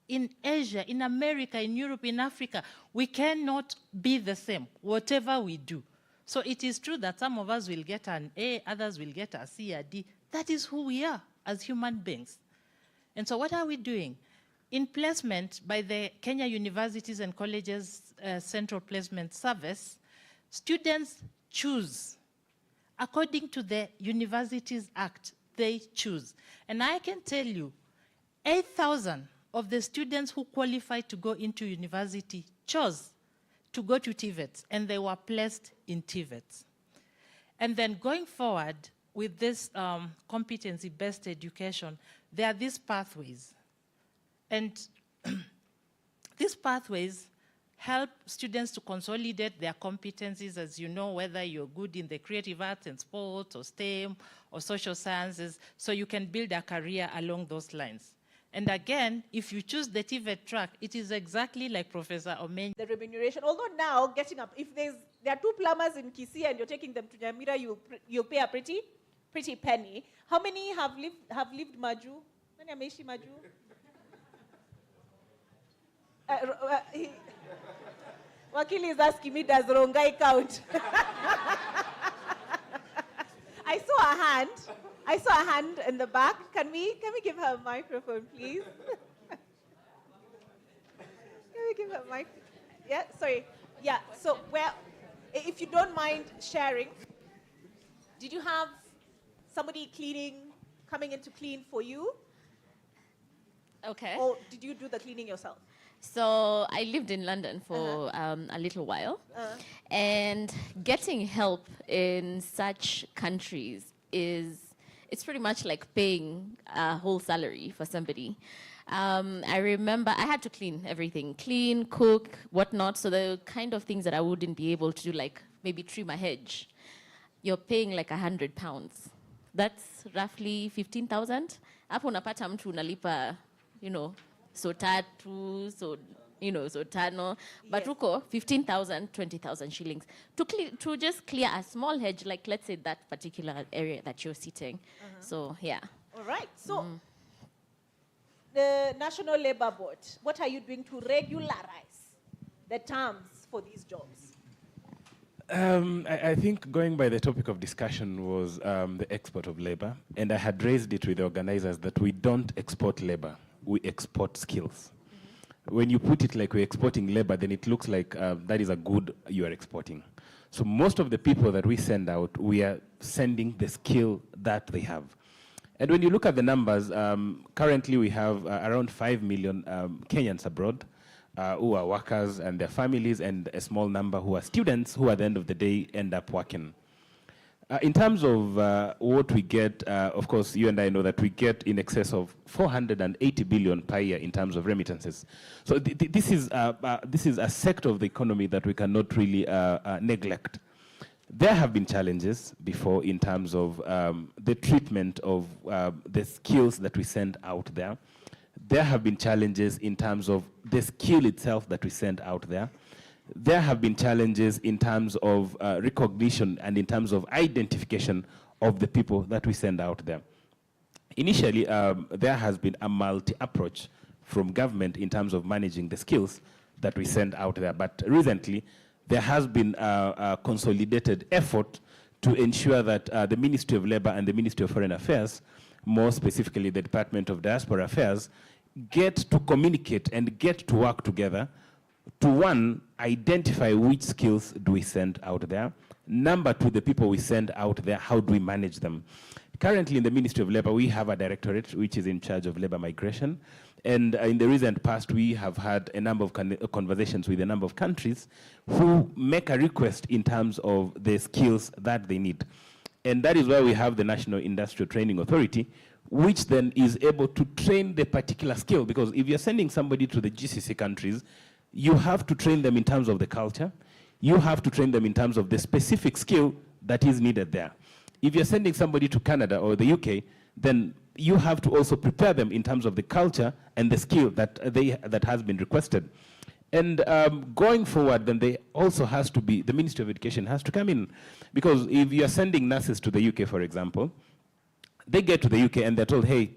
[SPEAKER 11] In Asia, in America, in Europe, in Africa, we cannot be the same, whatever we do. So it is true that some of us will get an A, others will get a C, a D. That is who we are as human beings. And so what are we doing? In placement by the Kenya Universities and Colleges Central Placement Service, students choose. According to the Universities Act, they choose. And I can tell you, 8,000 of the students who qualified to go into university chose to go to TVETs, and they were placed in TVETs. And then going forward with this competency-based education, there are these pathways. And these pathways help students to consolidate their competencies, as you know, whether you're good in the creative arts and sports or STEM or social sciences, so you can build a career along those lines. And again, if you choose the TVET track, it is exactly like Professor Omeny.
[SPEAKER 2] The remuneration, although now getting up, if there are two plumbers in Kisii and you're taking them to Nyamira, you'll pay a pretty penny. How many have lived Maju? Nani ameishi Maju? Wakili is asking me, does Rongai count? I saw a hand in the back. Can we give her a microphone, please? Can we give her a mic? Yeah, sorry. Yeah, so if you don't mind sharing, did you have somebody coming in to clean for you?
[SPEAKER 13] Okay.
[SPEAKER 2] Or did you do the cleaning yourself?
[SPEAKER 13] So I lived in London for a little while. And getting help in such countries it's pretty much like paying a whole salary for somebody. I remember I had to clean everything, clean, cook, whatnot. So the kind of things that I wouldn't be able to do, like maybe trim a hedge, you're paying like £100. That's roughly 15,000. Hapo unapata mtu unalipa, so tatu, so tano, but uko 15,000, 20,000 shillings to just clear a small hedge, like let's say that particular area that you're sitting. So yeah.
[SPEAKER 2] All right. So the National Labour Board, what are you doing to regularize the terms for these jobs?
[SPEAKER 10] I think going by the topic of discussion was the export of labor, and I had raised it with the organizers that we don't export labor, we export skills. When you put it like we're exporting labor, then it looks like that is a good you are exporting. So most of the people that we send out, we are sending the skill that they have. And when you look at the numbers, currently we have around 5 million Kenyans abroad who are workers and their families, and a small number who are students who at the end of the day end up working. In terms of what we get, of course, you and I know that we get in excess of 480 billion per year in terms of remittances. So this is a sector of the economy that we cannot really neglect. There have been challenges before in terms of the treatment of the skills that we send out there. There have been challenges in terms of the skill itself that we send out there. There have been challenges in terms of recognition and in terms of identification of the people that we send out there. Initially, there has been a multi-approach from government in terms of managing the skills that we send out there. But recently, there has been a consolidated effort to ensure that the Ministry of Labor and the Ministry of Foreign Affairs, more specifically the Department of Diaspora Affairs, get to communicate and get to work together to, one, identify which skills do we send out there. Number two, the people we send out there, how do we manage them? Currently in the Ministry of Labor, we have a directorate which is in charge of labor migration. And in the recent past, we have had a number of conversations with a number of countries who make a request in terms of the skills that they need. And that is why we have the National Industrial Training Authority, which then is able to train the particular skill. Because if you're sending somebody to the GCC countries, you have to train them in terms of the culture. You have to train them in terms of the specific skill that is needed there. If you're sending somebody to Canada or the UK, then you have to also prepare them in terms of the culture and the skill that has been requested. And going forward, then there also has to be, the Ministry of Education has to come in. Because if you're sending nurses to the UK, for example, they get to the UK and they're told, hey,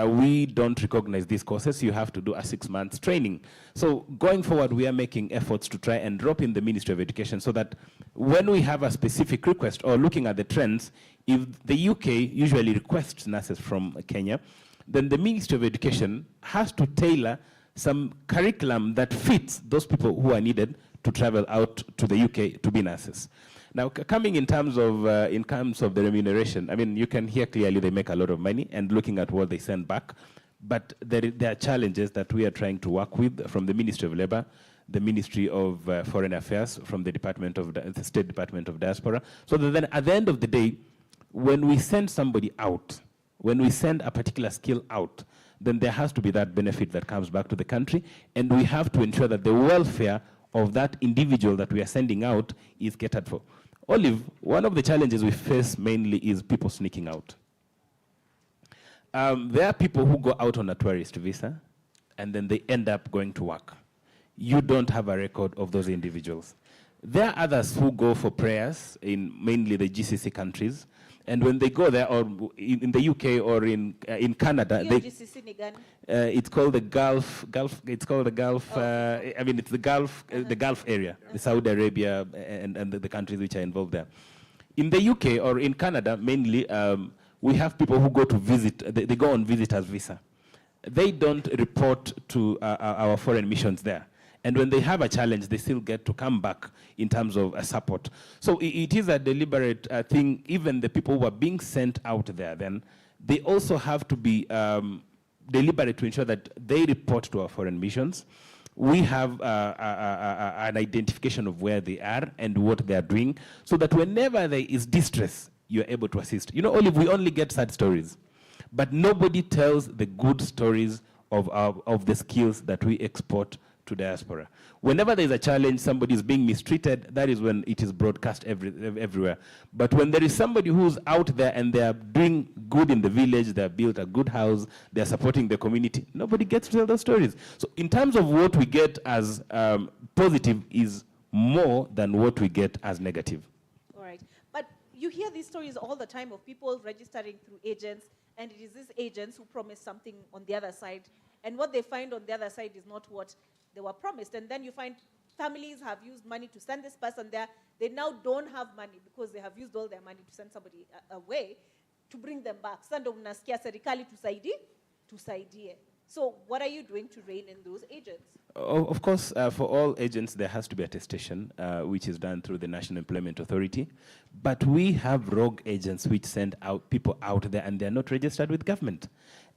[SPEAKER 10] we don't recognize these courses, you have to do a 6 months training. So going forward, we are making efforts to try and drop in the Ministry of Education so that when we have a specific request or looking at the trends, if the UK usually requests nurses from Kenya, then the Ministry of Education has to tailor some curriculum that fits those people who are needed to travel out to the UK to be nurses. Now, coming in terms of the remuneration, I mean, you can hear clearly they make a lot of money, and looking at what they send back, but there are challenges that we are trying to work with from the Ministry of Labor, the Ministry of Foreign Affairs, from the the State Department of Diaspora, so that then at the end of the day, when we send somebody out, when we send a particular skill out, then there has to be that benefit that comes back to the country, and we have to ensure that the welfare of that individual that we are sending out is catered for. Olive, one of the challenges we face mainly is people sneaking out. There are people who go out on a tourist visa, and then they end up going to work. You don't have a record of those individuals. There are others who go for prayers in mainly the GCC countries, and when they go there, or in the UK or in Canada, it's called the Gulf. It's called the Gulf. I mean, it's the Gulf area, the Saudi Arabia and the countries which are involved there. In the UK or in Canada, mainly, we have people who go to visit. They go on visitors visa. They don't report to our foreign missions there. And when they have a challenge, they still get to come back in terms of support. So it is a deliberate thing. Even the people who are being sent out there, then they also have to be deliberate to ensure that they report to our foreign missions. We have an identification of where they are and what they are doing, so that whenever there is distress, you're able to assist. You know, Olive, we only get sad stories, but nobody tells the good stories of the skills that we export to diaspora. Whenever there's a challenge, somebody is being mistreated, that is when it is broadcast everywhere. But when there is somebody who's out there and they are doing good in the village, they have built a good house, they are supporting the community, nobody gets to tell those stories. So in terms of what we get as positive is more than what we get as negative.
[SPEAKER 2] All right. But you hear these stories all the time of people registering through agents, and it is these agents who promise something on the other side, and what they find on the other side is not what they were promised. And then you find families have used money to send this person there. They now don't have money because they have used all their money to send somebody away to bring them back. Sasa unasikia serikali tusaidie. So what are you doing to rein in those agents?
[SPEAKER 10] Of course, for all agents, there has to be attestation, which is done through the National Employment Authority. But we have rogue agents which send out people out there and they're not registered with government.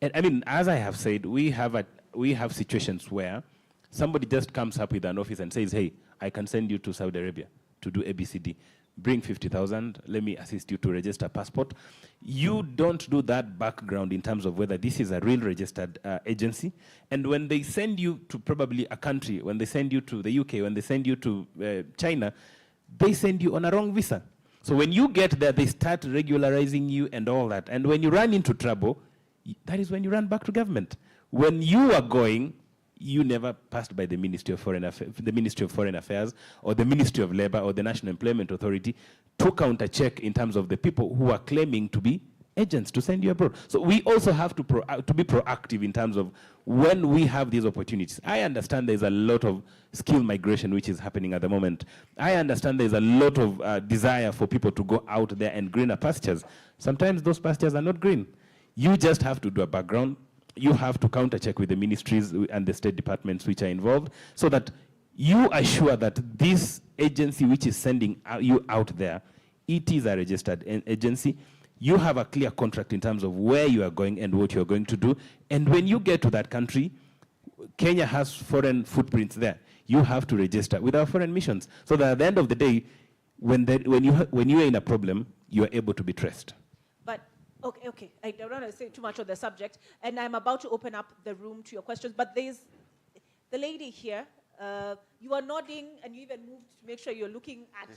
[SPEAKER 10] And I mean, as I have said, we have situations where somebody just comes up with an office and says, hey, I can send you to Saudi Arabia to do ABCD. Bring 50,000, let me assist you to register a passport. You don't do that background in terms of whether this is a real registered agency. And when they send you to probably a country, when they send you to the UK, when they send you to China, they send you on a wrong visa. So when you get there, they start regularizing you and all that. And when you run into trouble, that is when you run back to government. When you are going, you never passed by the Ministry of Foreign Affairs or the Ministry of Labor or the National Employment Authority to counter-check in terms of the people who are claiming to be agents to send you abroad. So we also have to be proactive in terms of when we have these opportunities. I understand there's a lot of skill migration which is happening at the moment. I understand there's a lot of desire for people to go out there and greener pastures. Sometimes those pastures are not green. You just have to do a background. You have to counter-check with the ministries and the state departments which are involved so that you are sure that this agency which is sending you out there, it is a registered agency. You have a clear contract in terms of where you are going and what you're going to do. And when you get to that country, Kenya has foreign footprints there. You have to register with our foreign missions so that at the end of the day, when you are in a problem, you are able to be traced.
[SPEAKER 2] But, okay. I don't want to say too much on the subject, and I'm about to open up the room to your questions, but there's the lady here. You are nodding, and you even moved to make sure you're looking at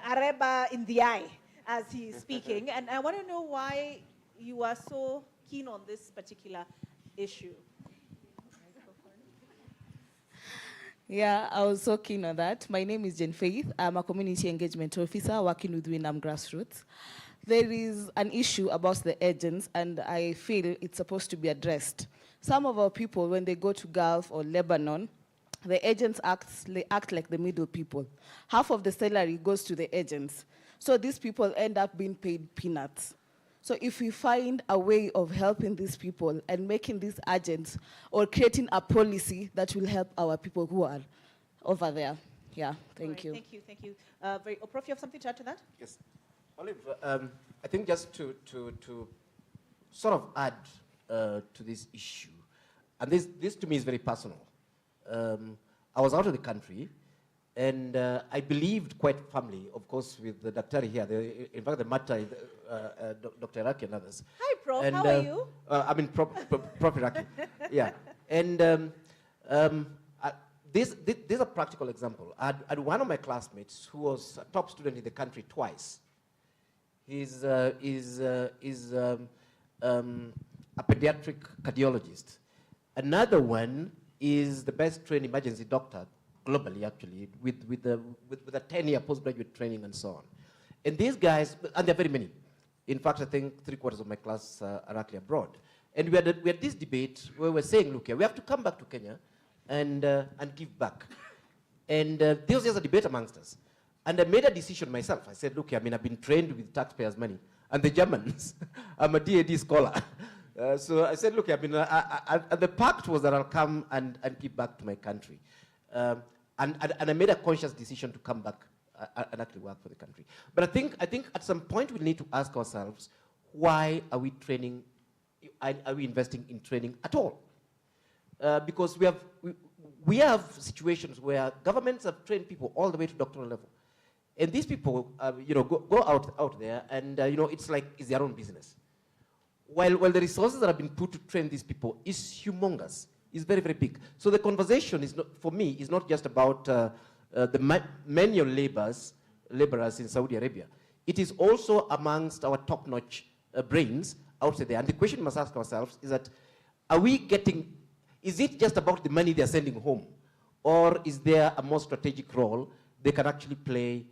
[SPEAKER 2] Areba in the eye as he's speaking. And I want to know why you are so keen on this particular issue.
[SPEAKER 14] Yeah, I was so keen on that. My name is Jen Faith. I'm a community engagement officer working with Winam Grassroots. There is an issue about the agents, and I feel it's supposed to be addressed. Some of our people, when they go to Gulf or Lebanon, the agents act like the middle people. Half of the salary goes to the agents. So these people end up being paid peanuts. So if we find a way of helping these people and making these agents or creating a policy that will help our people who are over there. Yeah, thank you.
[SPEAKER 2] Thank you. Prof, you have something to add to that?
[SPEAKER 9] Yes. Olive, I think just to sort of add to this issue, and this to me is very personal. I was out of the country, and I believed quite firmly, of course, with the doctor here. In fact, the matter, Dr. Iraqi and others.
[SPEAKER 2] Hi, Prof.
[SPEAKER 9] And,
[SPEAKER 2] how are you?
[SPEAKER 9] I mean, Prof Iraqi. Yeah. And this is a practical example. I had one of my classmates who was a top student in the country twice. He's a pediatric cardiologist. Another one is the best trained emergency doctor globally, actually, with a 10-year postgraduate training and so on. And these guys, and there are very many. In fact, I think 3/4 of my class are actually abroad. And we had this debate where we're saying, look here, we have to come back to Kenya and give back. And there was just a debate amongst us. And I made a decision myself. I said, look here, I mean, I've been trained with taxpayers' money. And the Germans, I'm a DAD scholar. So I said, look, I mean, the pact was that I'll come and give back to my country. And I made a conscious decision to come back and actually work for the country. But I think at some point we need to ask ourselves, why are we training, are we investing in training at all? Because we have situations where governments have trained people all the way to doctoral level. And these people, go out there and, it's like it's their own business. While the resources that have been put to train these people is humongous, is very, very big. So the conversation is not, for me, is not just about the manual laborers in Saudi Arabia. It is also amongst our top-notch brains outside there. And the question we must ask ourselves is that, is it just about the money they're sending home? Or is there a more strategic role they can actually play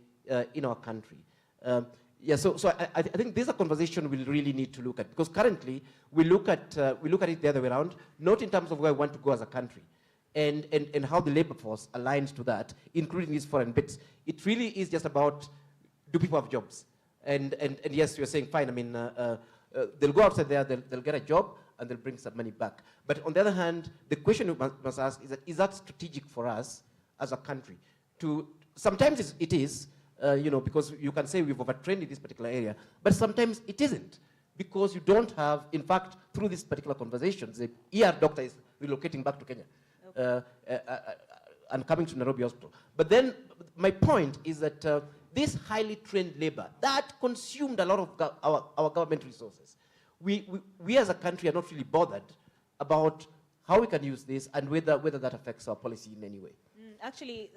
[SPEAKER 9] in our country? So I think this is a conversation we'll really need to look at, because currently we look at it the other way around, not in terms of where we want to go as a country, and how the labor force aligns to that, including these foreign bits. It really is just about, do people have jobs? And yes, you're saying fine. I mean, they'll go outside there, they'll get a job, and they'll bring some money back. But on the other hand, the question we must ask is that strategic for us as a country? Sometimes it is. Because you can say we've overtrained in this particular area, but sometimes it isn't, because you don't have, in fact, through this particular conversations, the ER doctor is relocating back to Kenya and coming to Nairobi Hospital. But then my point is that this highly trained labor, that consumed a lot of our government resources. We as a country are not really bothered about how we can use this and whether that affects our policy in any way.
[SPEAKER 2] Actually,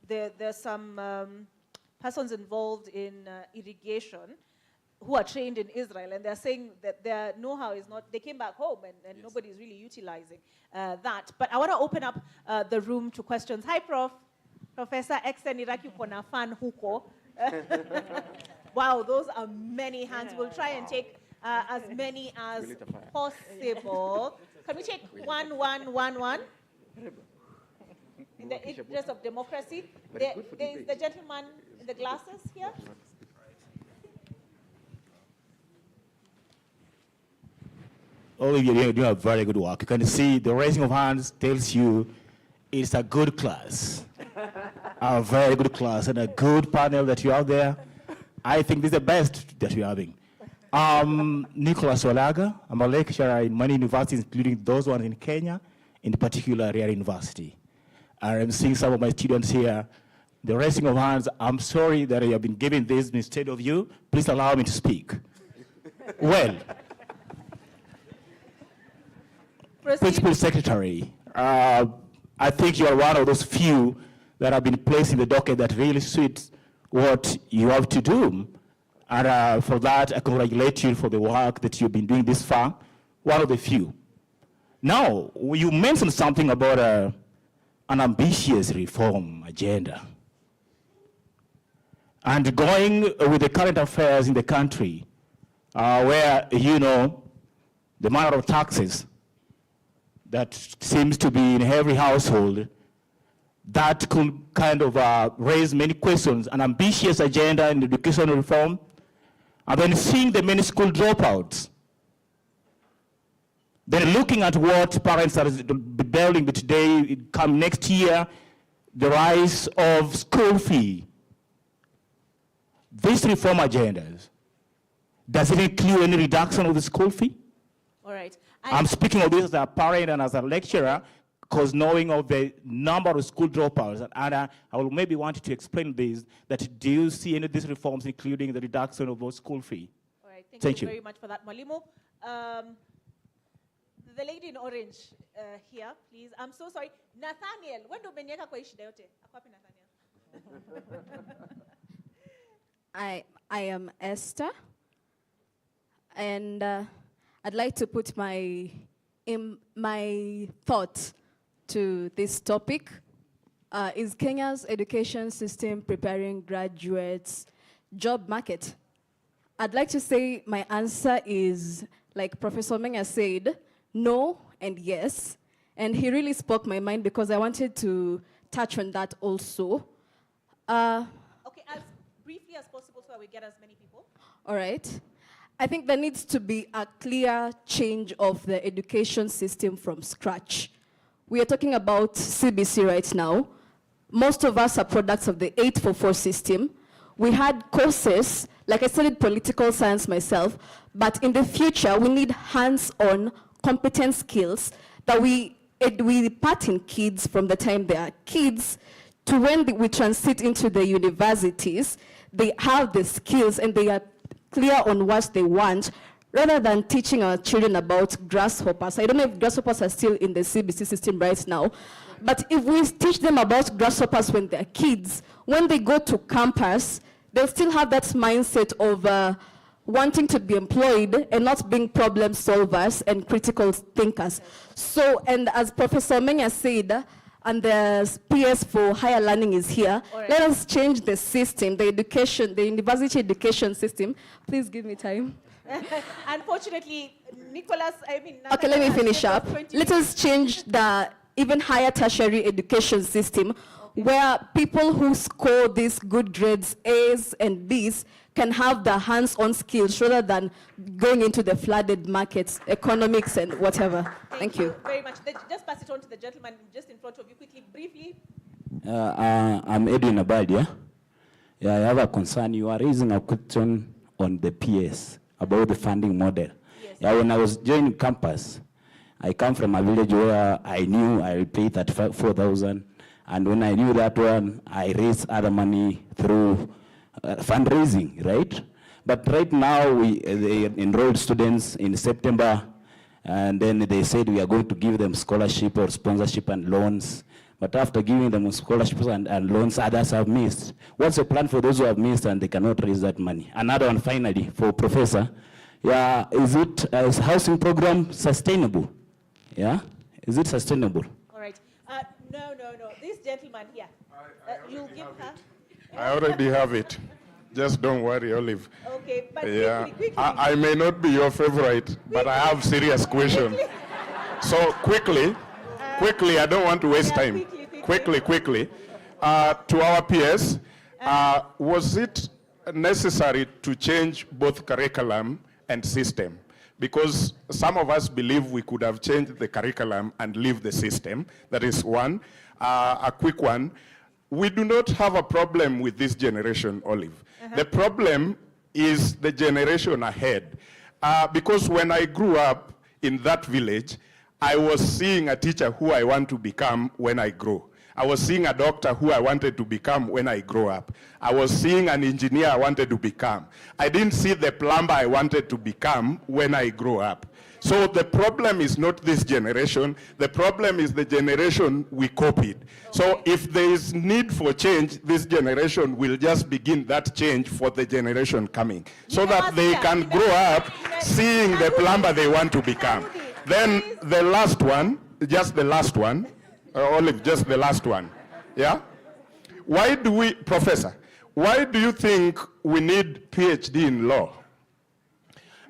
[SPEAKER 2] there's some persons involved in irrigation who are trained in Israel, and they're saying that their know-how is not, they came back home and nobody is really utilizing that. But I want to open up the room to questions. Hi, Professor Exen Iraki Kona fan huko. Wow, those are many hands. We'll try and take as many as possible. Can we take one? In the interest of democracy. There is the gentleman in the glasses here.
[SPEAKER 15] All of you are doing a very good work. You can see the raising of hands tells you it's a good class. A very good class and a good panel that you have there. I think this is the best that you're having. Nicholas Walaga, I'm a lecturer in many universities, including those ones in Kenya, in particular Riara University. I'm seeing some of my students here. The raising of hands, I'm sorry that I have been given this instead of you. Please allow me to speak. Well, Principal Secretary, I think you are one of those few that have been placed in the docket that really suits what you have to do. And for that, I congratulate you for the work that you've been doing this far, one of the few. Now, you mentioned something about an ambitious reform agenda. And going with the current affairs in the country, where, you know, the matter of taxes that seems to be in every household, that could kind of raise many questions, an ambitious agenda in educational reform, and then seeing the many school dropouts. Then looking at what parents are building today, come next year, the rise of school fee. These reform agendas, does it include any reduction of the school fee?
[SPEAKER 2] All right.
[SPEAKER 15] I'm speaking of this as a parent and as a lecturer, because knowing of the number of school dropouts, and I will maybe want you to explain this, that do you see any of these reforms, including the reduction of those school fee?
[SPEAKER 2] All right,
[SPEAKER 15] Thank
[SPEAKER 2] you
[SPEAKER 15] you
[SPEAKER 2] very much for that, Mwalimu. The lady in orange here, please. I'm so sorry. Nathaniel, when do menyeka kwa ishida yote? Ako wapi Nathaniel?
[SPEAKER 16] I am Esther, and I'd like to put my thought to this topic. Is Kenya's education system preparing graduates' job market? I'd like to say my answer is, like Professor Menga said, no and yes. And he really spoke my mind because I wanted to touch on that also.
[SPEAKER 2] Okay, as briefly as possible so that we get as many people.
[SPEAKER 16] All right. I think there needs to be a clear change of the education system from scratch. We are talking about CBC right now. Most of us are products of the 844 system. We had courses, like I studied political science myself, but in the future we need hands-on competent skills that we impart in kids from the time they are kids to when we transit into the universities. They have the skills and they are clear on what they want, rather than teaching our children about grasshoppers. I don't know if grasshoppers are still in the CBC system right now, but if we teach them about grasshoppers when they're kids, when they go to campus, they'll still have that mindset of wanting to be employed and not being problem solvers and critical thinkers. So, and as Professor Menya said, and the PS for higher learning is here. Right. Let us change the system, the education, the university education system. Please give me time.
[SPEAKER 2] Unfortunately, Nicholas,
[SPEAKER 16] okay, let me finish up. Let us change the even higher tertiary education system, where people who score these good grades, A's and B's, can have the hands-on skills rather than going into the flooded markets, economics and whatever. Thank you
[SPEAKER 2] very much. Just pass it on to the gentleman just in front of you quickly, briefly.
[SPEAKER 17] I'm Edwin Abadia. Yeah, I have a concern. You are raising a question on the PS about the funding model. Yes. Yeah, when I was joining campus, I come from a village where I knew I paid 34,000, and when I knew that one, I raised other money through fundraising, right? But right now, they enrolled students in September, and then they said we are going to give them scholarship or sponsorship and loans. But after giving them scholarships and loans, others have missed. What's the plan for those who have missed and they cannot raise that money? Another one, finally, for Professor. Yeah, is housing program sustainable? Yeah, is it sustainable?
[SPEAKER 2] All right. No. This gentleman here. You'll give her.
[SPEAKER 18] I already have it. Just don't worry, Olive.
[SPEAKER 2] Okay, but quickly.
[SPEAKER 18] I may not be your favorite, but I have serious questions. So quickly, I don't want to waste time. Quickly. To our peers, was it necessary to change both curriculum and system? Because some of us believe we could have changed the curriculum and leave the system. That is one. A quick one. We do not have a problem with this generation, Olive. The problem is the generation ahead. Because when I grew up in that village, I was seeing a teacher who I want to become when I grow. I was seeing a doctor who I wanted to become when I grow up. I was seeing an engineer I wanted to become. I didn't see the plumber I wanted to become when I grow up. So the problem is not this generation. The problem is the generation we copied. So if there is need for change, this generation will just begin that change for the generation coming, so that they can grow up seeing the plumber they want to become. Then the last one, just the last one, Olive, just the last one. Yeah? Why do we, Professor, why do you think we need PhD in law?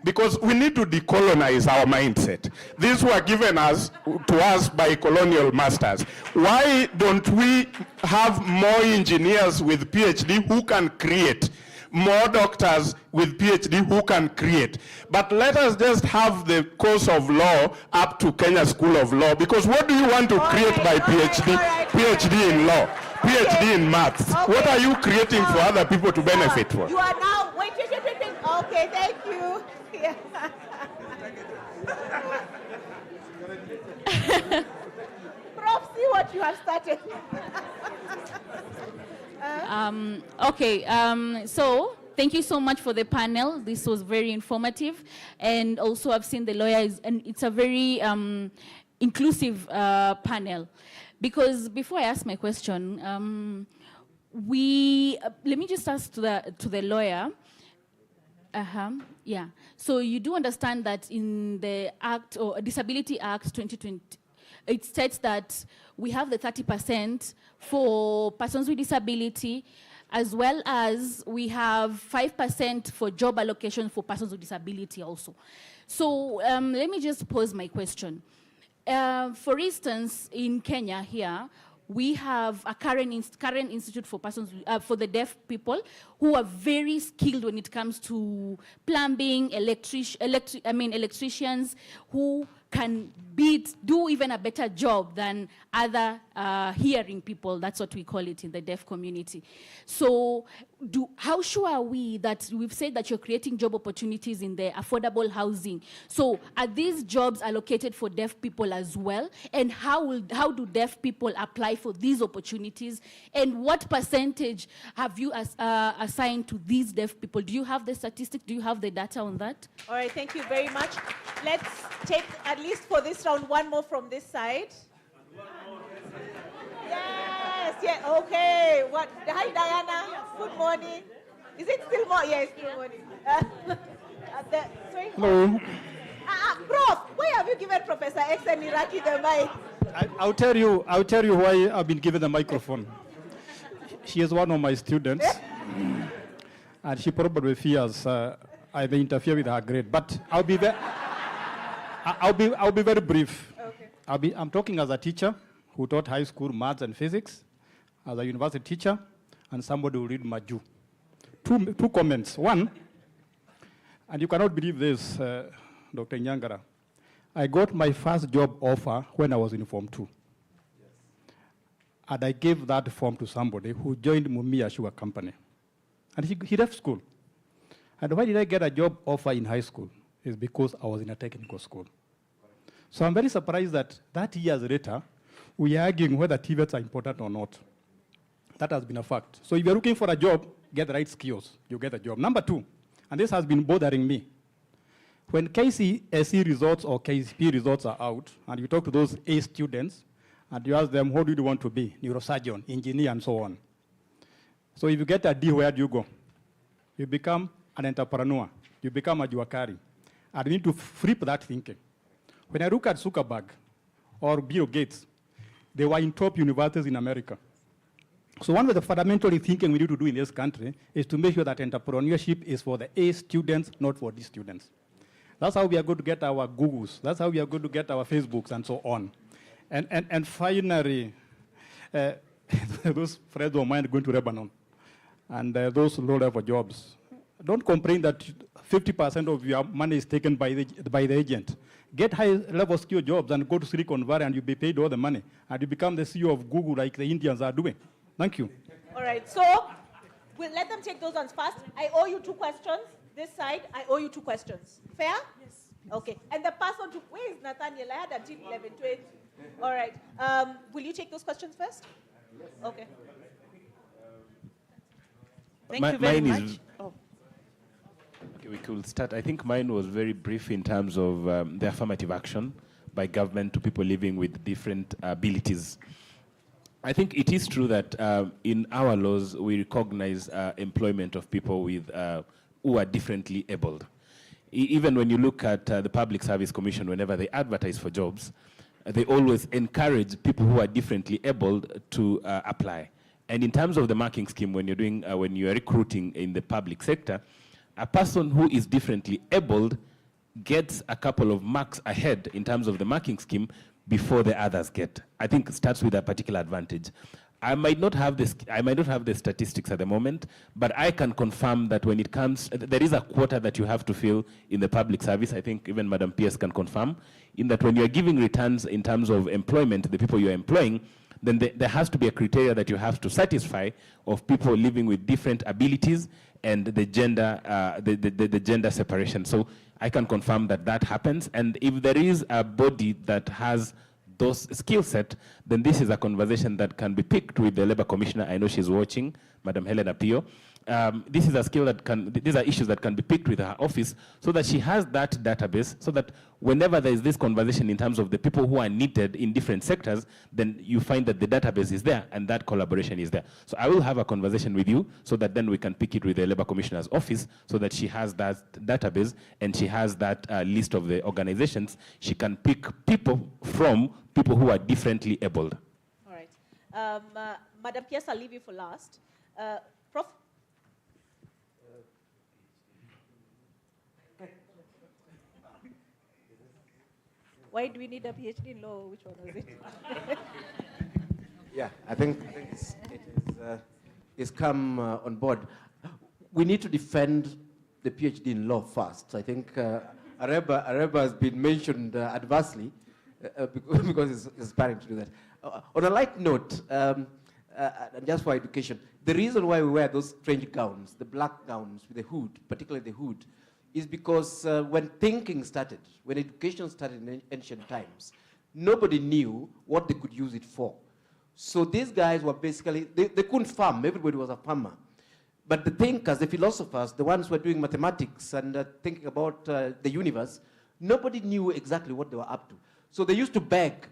[SPEAKER 18] Because we need to decolonize our mindset. These were given to us by colonial masters. Why don't we have more engineers with PhD who can create? More doctors with PhD who can create. But let us just have the course of law up to Kenya School of Law, because what do you want to create by PhD? PhD in law, PhD in maths. What are you creating for other people to benefit from?
[SPEAKER 2] You are now, wait. Okay, thank you. Yeah. Prof, see what you have started.
[SPEAKER 19] So thank you so much for the panel. This was very informative. And also I've seen the lawyers, and it's a very inclusive panel. Because before I ask my question, let me just ask to the lawyer. Yeah. So you do understand that in the Act, or Disability Act 2020, it states that we have the 30% for persons with disability, as well as we have 5% for job allocation for persons with disability also. So let me just pose my question. For instance, in Kenya here, we have a current institute for persons, for the deaf people, who are very skilled when it comes to plumbing, electricians, who can do even a better job than other hearing people. That's what we call it in the deaf community. So how sure are we that we've said that you're creating job opportunities in the affordable housing? So are these jobs allocated for deaf people as well? And how do deaf people apply for these opportunities? And what percentage have you assigned to these deaf people? Do you have the statistics? Do you have the data on that?
[SPEAKER 2] All right, thank you very much. Let's take, at least for this round, one more from this side. Yes, yeah, okay. What? Hi, Diana. Good morning. Is it still more? Yes, still morning.
[SPEAKER 20] Hello.
[SPEAKER 2] Prof, why have you given Professor X and Iraqi the mic?
[SPEAKER 20] I'll tell you why I've been given the microphone. She is one of my students, and she probably fears I may interfere with her grade. But I'll be very brief. Okay. I'm talking as a teacher who taught high school maths and physics, as a university teacher, and somebody who read Maju. Two comments. One, and you cannot believe this, Dr. Nyangara, I got my first job offer when I was in Form 2. Yes. And I gave that form to somebody who joined Mumia Sugar Company. And he left school. And why did I get a job offer in high school? It's because I was in a technical school. So I'm very surprised that 30 years later, we are arguing whether TVETs are important or not. That has been a fact. So if you're looking for a job, get the right skills, you get a job. Number two, and this has been bothering me, when KCSE results or KCP results are out, and you talk to those A students, and you ask them, what do you want to be? Neurosurgeon, engineer, and so on. So if you get a D, where do you go? You become an entrepreneur. You become a juakari. And we need to flip that thinking. When I look at Zuckerberg or Bill Gates, they were in top universities in America. So one of the fundamental thinking we need to do in this country is to make sure that entrepreneurship is for the A students, not for D students. That's how we are going to get our Googles. That's how we are going to get our Facebooks and so on. And finally, those friends of mine going to Lebanon and those low-level jobs. Don't complain that 50% of your money is taken by the agent. Get high-level skill jobs and go to Silicon Valley and you'll be paid all the money. And you become the CEO of Google like the Indians are doing. Thank you.
[SPEAKER 2] All right, so we'll let them take those ones first. I owe you 2 questions. This side, I owe you 2 questions. Fair? Yes. Okay, and the person to, where is Nathaniel? I had until 11:20. All right, will you take those questions first? Yes. Okay.
[SPEAKER 10] Thank you very much. Okay, we could start. I think mine was very brief in terms of the affirmative action by government to people living with different abilities. I think it is true that in our laws, we recognize employment of people with, who are differently abled. Even when you look at the Public Service Commission, whenever they advertise for jobs, they always encourage people who are differently abled to apply. And in terms of the marking scheme, when you're doing, when you are recruiting in the public sector, a person who is differently abled gets a couple of marks ahead in terms of the marking scheme before the others get. I think it starts with a particular advantage. I might not have the statistics at the moment, but I can confirm that when it comes, there is a quota that you have to fill in the public service. I think even Madam Pierce can confirm, in that when you are giving returns in terms of employment, the people you are employing, then there has to be a criteria that you have to satisfy of people living with different abilities and the gender, the gender separation. So I can confirm that that happens. And if there is a body that has those skill set, then this is a conversation that can be picked with the Labour Commissioner. I know she's watching, Madam Helena Pio. This is a skill that these are issues that can be picked with her office so that she has that database, so that whenever there is this conversation in terms of the people who are needed in different sectors, then you find that the database is there and that collaboration is there. So I will have a conversation with you so that then we can pick it with the Labour Commissioner's office so that she has that database and she has that list of the organizations. She can pick people from people who are differently abled.
[SPEAKER 2] All right. Madam Pierce, I'll leave you for last. Prof? Why do we need a PhD in law? Which one was it?
[SPEAKER 9] Yeah, I think it's come on board. We need to defend the PhD in law first. I think Areba has been mentioned adversely because it's aspiring to do that. On a light note, and just for education, the reason why we wear those strange gowns, the black gowns with the hood, particularly the hood, is because when thinking started, when education started in ancient times, nobody knew what they could use it for. So these guys were basically, they couldn't farm, everybody was a farmer. But the thinkers, the philosophers, the ones who were doing mathematics and thinking about the universe, nobody knew exactly what they were up to. So they used to beg.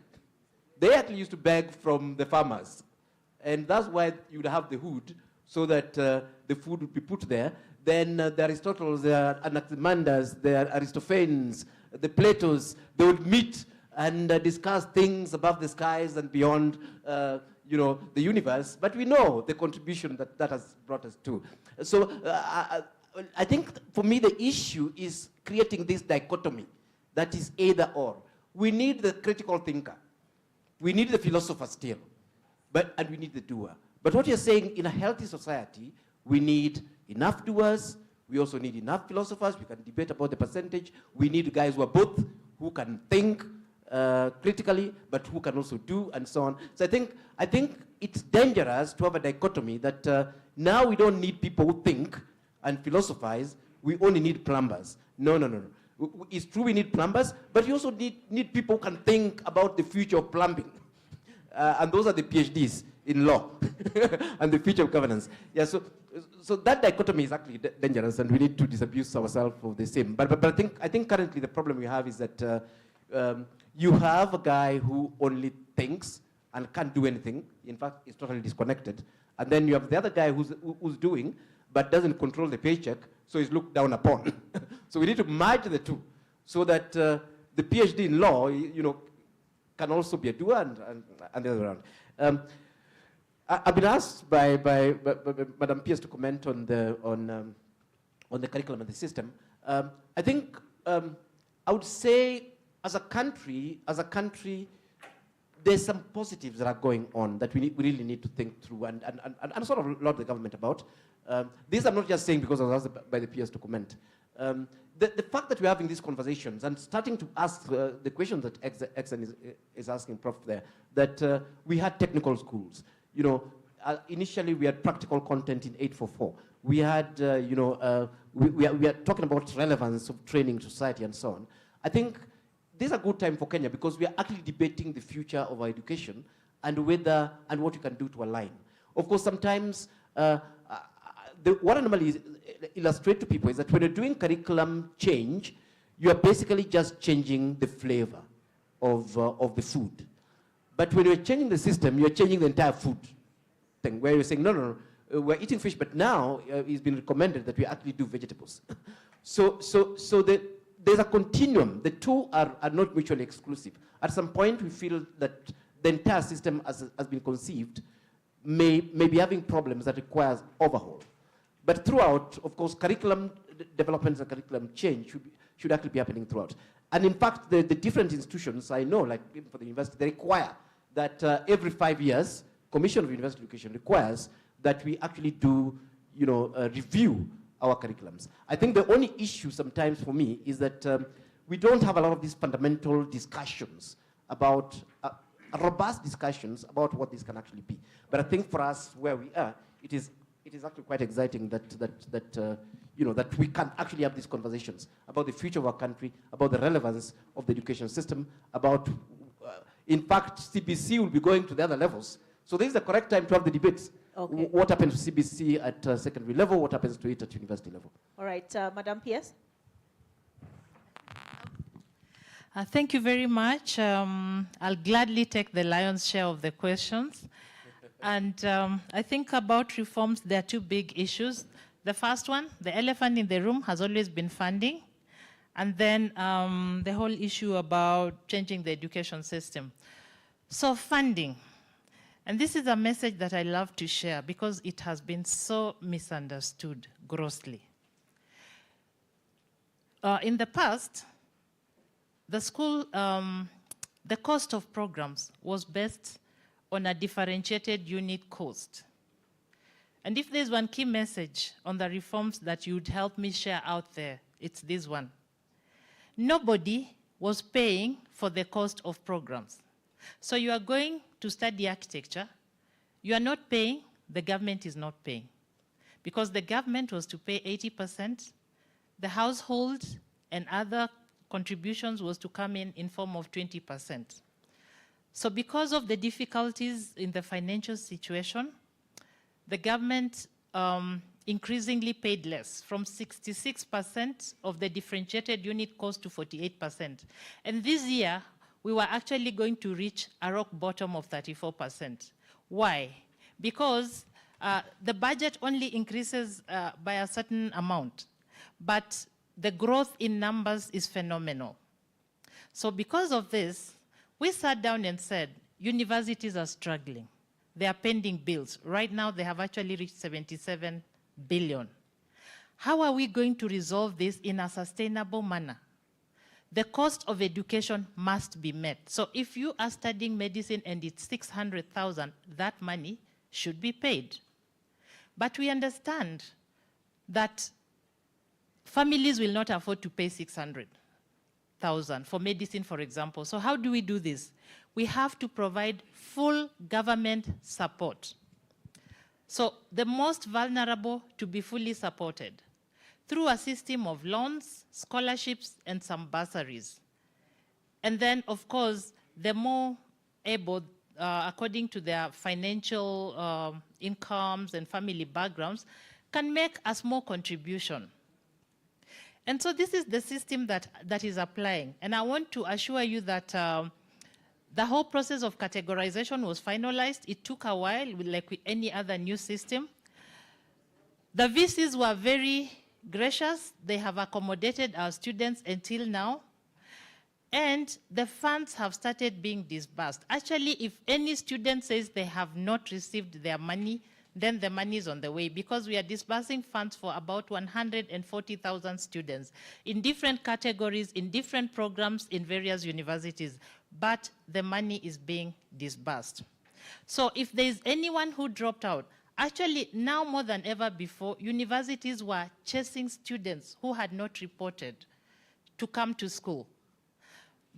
[SPEAKER 9] They actually used to beg from the farmers. And that's why you would have the hood, so that the food would be put there. Then the Aristotles, the Anaximanders, the Aristophanes, the Platos, they would meet and discuss things above the skies and beyond, you know, the universe. But we know the contribution that that has brought us to. So I think for me the issue is creating this dichotomy that is either or. We need the critical thinker. We need the philosopher still. And we need the doer. But what you're saying, in a healthy society, we need enough doers. We also need enough philosophers. We can debate about the percentage. We need guys who are both, who can think critically, but who can also do, and so on. So I think it's dangerous to have a dichotomy that now we don't need people who think and philosophize. We only need plumbers. No. It's true we need plumbers, but you also need people who can think about the future of plumbing. And those are the PhDs in law and the future of governance. Yeah, so that dichotomy is actually dangerous, and we need to disabuse ourselves of the same. But I think currently the problem we have is that you have a guy who only thinks and can't do anything. In fact, it's totally disconnected. And then you have the other guy who's doing, but doesn't control the paycheck, so he's looked down upon. So we need to merge the two, so that the PhD in law, can also be a doer and the other way around. I've been asked by Madam Pierce to comment on the curriculum and the system. I think I would say, as a country, there's some positives that are going on that we really need to think through and sort of laud the government about. These I'm not just saying because I was asked by the peers to comment. The fact that we're having these conversations and starting to ask the questions that Exxon is asking, Prof, there, that we had technical schools. Initially we had practical content in 844. We had, we are talking about relevance of training society and so on. I think this is a good time for Kenya because we are actually debating the future of our education and whether and what we can do to align. Of course, sometimes what I normally illustrate to people is that when you're doing curriculum change, you are basically just changing the flavor of the food. But when you're changing the system, you're changing the entire food thing, where you're saying, no, we're eating fish, but now it's been recommended that we actually do vegetables. So there's a continuum. The two are not mutually exclusive. At some point, we feel that the entire system as been conceived may be having problems that requires overhaul. But throughout, of course, curriculum developments and curriculum change should actually be happening throughout. And in fact, the different institutions, I know, like even for the university, they require that every 5 years, Commission of University Education requires that we actually do, review our curriculums. I think the only issue sometimes for me is that we don't have a lot of these fundamental discussions about, robust discussions about what this can actually be. But I think for us, where we are, it is actually quite exciting that we can actually have these conversations about the future of our country, about the relevance of the education system, about, in fact, CBC will be going to the other levels. So this is the correct time to have the debates. Okay. What happens to CBC at secondary level? What happens to it at university level?
[SPEAKER 2] All right, Madam Pierce.
[SPEAKER 11] Thank you very much. I'll gladly take the lion's share of the questions. And I think about reforms, there are two big issues. The first one, the elephant in the room, has always been funding. And then the whole issue about changing the education system. So funding. And this is a message that I love to share because it has been so misunderstood grossly. In the past, the school, the cost of programs was based on a differentiated unit cost. And if there's one key message on the reforms that you'd help me share out there, it's this one. Nobody was paying for the cost of programs. So you are going to study architecture, you are not paying, the government is not paying. Because the government was to pay 80%, the household and other contributions was to come in form of 20%. So because of the difficulties in the financial situation, the government increasingly paid less, from 66% of the differentiated unit cost to 48%. And this year, we were actually going to reach a rock bottom of 34%. Why? Because the budget only increases by a certain amount, but the growth in numbers is phenomenal. So because of this, we sat down and said, universities are struggling. They are pending bills. Right now, they have actually reached 77 billion. How are we going to resolve this in a sustainable manner? The cost of education must be met. So if you are studying medicine and it's 600,000, that money should be paid. But we understand that families will not afford to pay 600,000 for medicine, for example. So how do we do this? We have to provide full government support. So the most vulnerable to be fully supported through a system of loans, scholarships, and some bursaries. And then, of course, the more able, according to their financial incomes and family backgrounds, can make a small contribution. And so this is the system that is applying. And I want to assure you that The whole process of categorization was finalized. It took a while, like with any other new system. The VCs were very gracious. They have accommodated our students until now. And the funds have started being disbursed. Actually, if any student says they have not received their money, then the money is on the way, because we are disbursing funds for about 140,000 students in different categories, in different programs, in various universities. But the money is being disbursed. So if there is anyone who dropped out, actually now more than ever before, universities were chasing students who had not reported to come to school.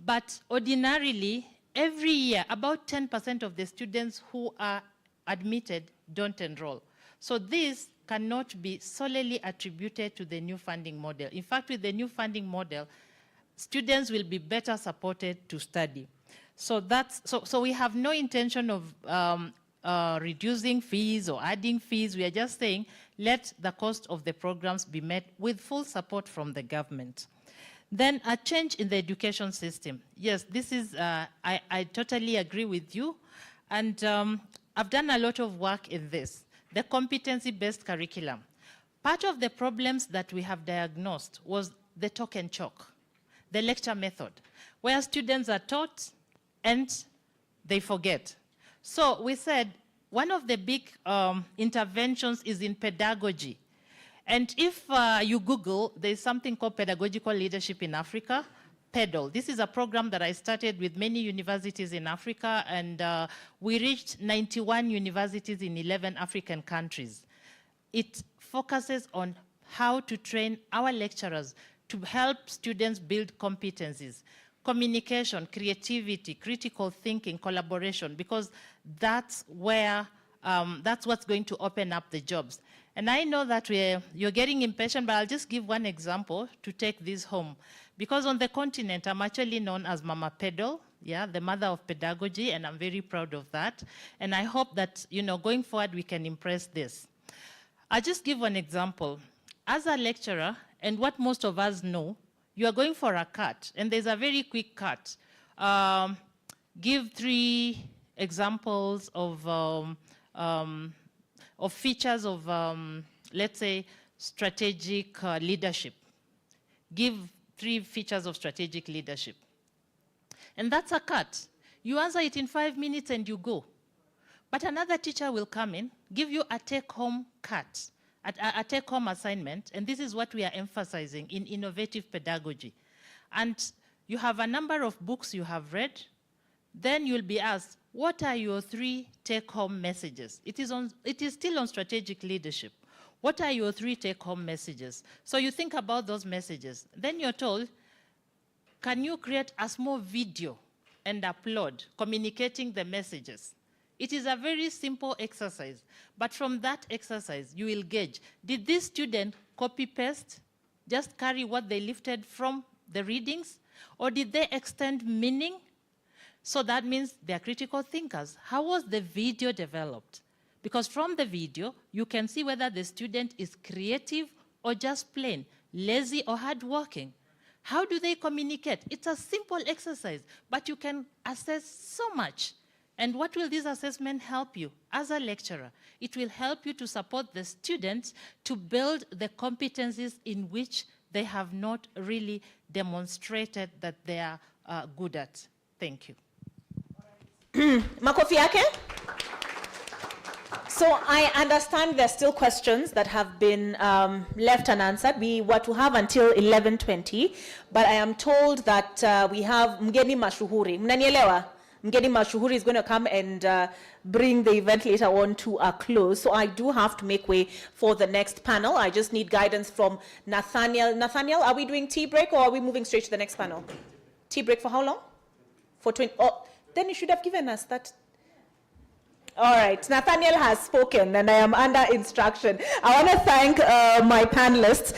[SPEAKER 11] But ordinarily, every year, about 10% of the students who are admitted don't enroll. So this cannot be solely attributed to the new funding model. In fact, with the new funding model, students will be better supported to study. So we have no intention of reducing fees or adding fees. We are just saying, let the cost of the programs be met with full support from the government. Then a change in the education system. Yes, this is, I totally agree with you. And I've done a lot of work in this, the competency-based curriculum. Part of the problems that we have diagnosed was the talk and chalk, the lecture method, where students are taught and they forget. So we said one of the big interventions is in pedagogy. And if you Google, there's something called Pedagogical Leadership in Africa, PEDAL. This is a program that I started with many universities in Africa, and we reached 91 universities in 11 African countries. It focuses on how to train our lecturers to help students build competencies, communication, creativity, critical thinking, collaboration, because that's where, that's what's going to open up the jobs. And I know that you're getting impatient, but I'll just give one example to take this home. Because on the continent, I'm actually known as Mama Pedal, yeah, the mother of pedagogy, and I'm very proud of that. And I hope that, you know, going forward, we can impress this. I'll just give one example. As a lecturer, and what most of us know, you are going for a cut, and there's a very quick cut. Give 3 examples of features of, let's say, strategic leadership. Give 3 features of strategic leadership. And that's a cut. You answer it in 5 minutes and you go. But another teacher will come in, give you a take-home cut, a take-home assignment, and this is what we are emphasizing in innovative pedagogy. And you have a number of books you have read, then you'll be asked, what are your 3 take-home messages? It is still on strategic leadership. What are your 3 take-home messages? So you think about those messages. Then you're told, can you create a small video and upload, communicating the messages? It is a very simple exercise. But from that exercise, you will gauge, did this student copy-paste, just carry what they lifted from the readings? Or did they extend meaning? So that means they're critical thinkers. How was the video developed? Because from the video, you can see whether the student is creative or just plain, lazy or hardworking. How do they communicate? It's a simple exercise, but you can assess so much. And what will this assessment help you as a lecturer? It will help you to support the students to build the competencies in which they have not really demonstrated that they are good at. Thank you.
[SPEAKER 2] Makofi yake? So I understand there's still questions that have been left unanswered. We were to have until 11:20, but I am told that we have Mgeni Mashuhuri. Mnanielewa? Mgeni Mashuhuri is going to come and bring the event later on to a close. So I do have to make way for the next panel. I just need guidance from Nathaniel. Nathaniel, are we doing tea break or are we moving straight to the next panel? Tea break for how long? For 20. Oh, then you should have given us that. All right, Nathaniel has spoken and I am under instruction. I want to thank my panelists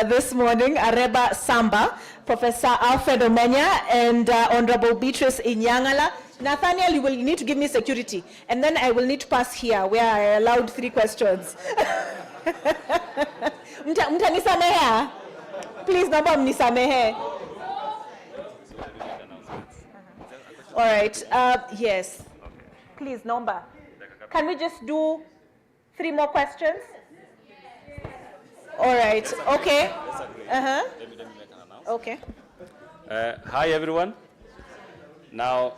[SPEAKER 2] this morning, Areba Samba, Professor Alfred Omenya, and Honorable Beatrice Inyangala. Nathaniel, you will need to give me security, and then I will need to pass here where I allowed 3 questions. Mtanisamehe? Please, naomba mnisamehe. All right, yes. Please, Nomba. Can we just do 3 more questions? All right, okay. Uh-huh. Okay.
[SPEAKER 21] Hi, everyone. Now,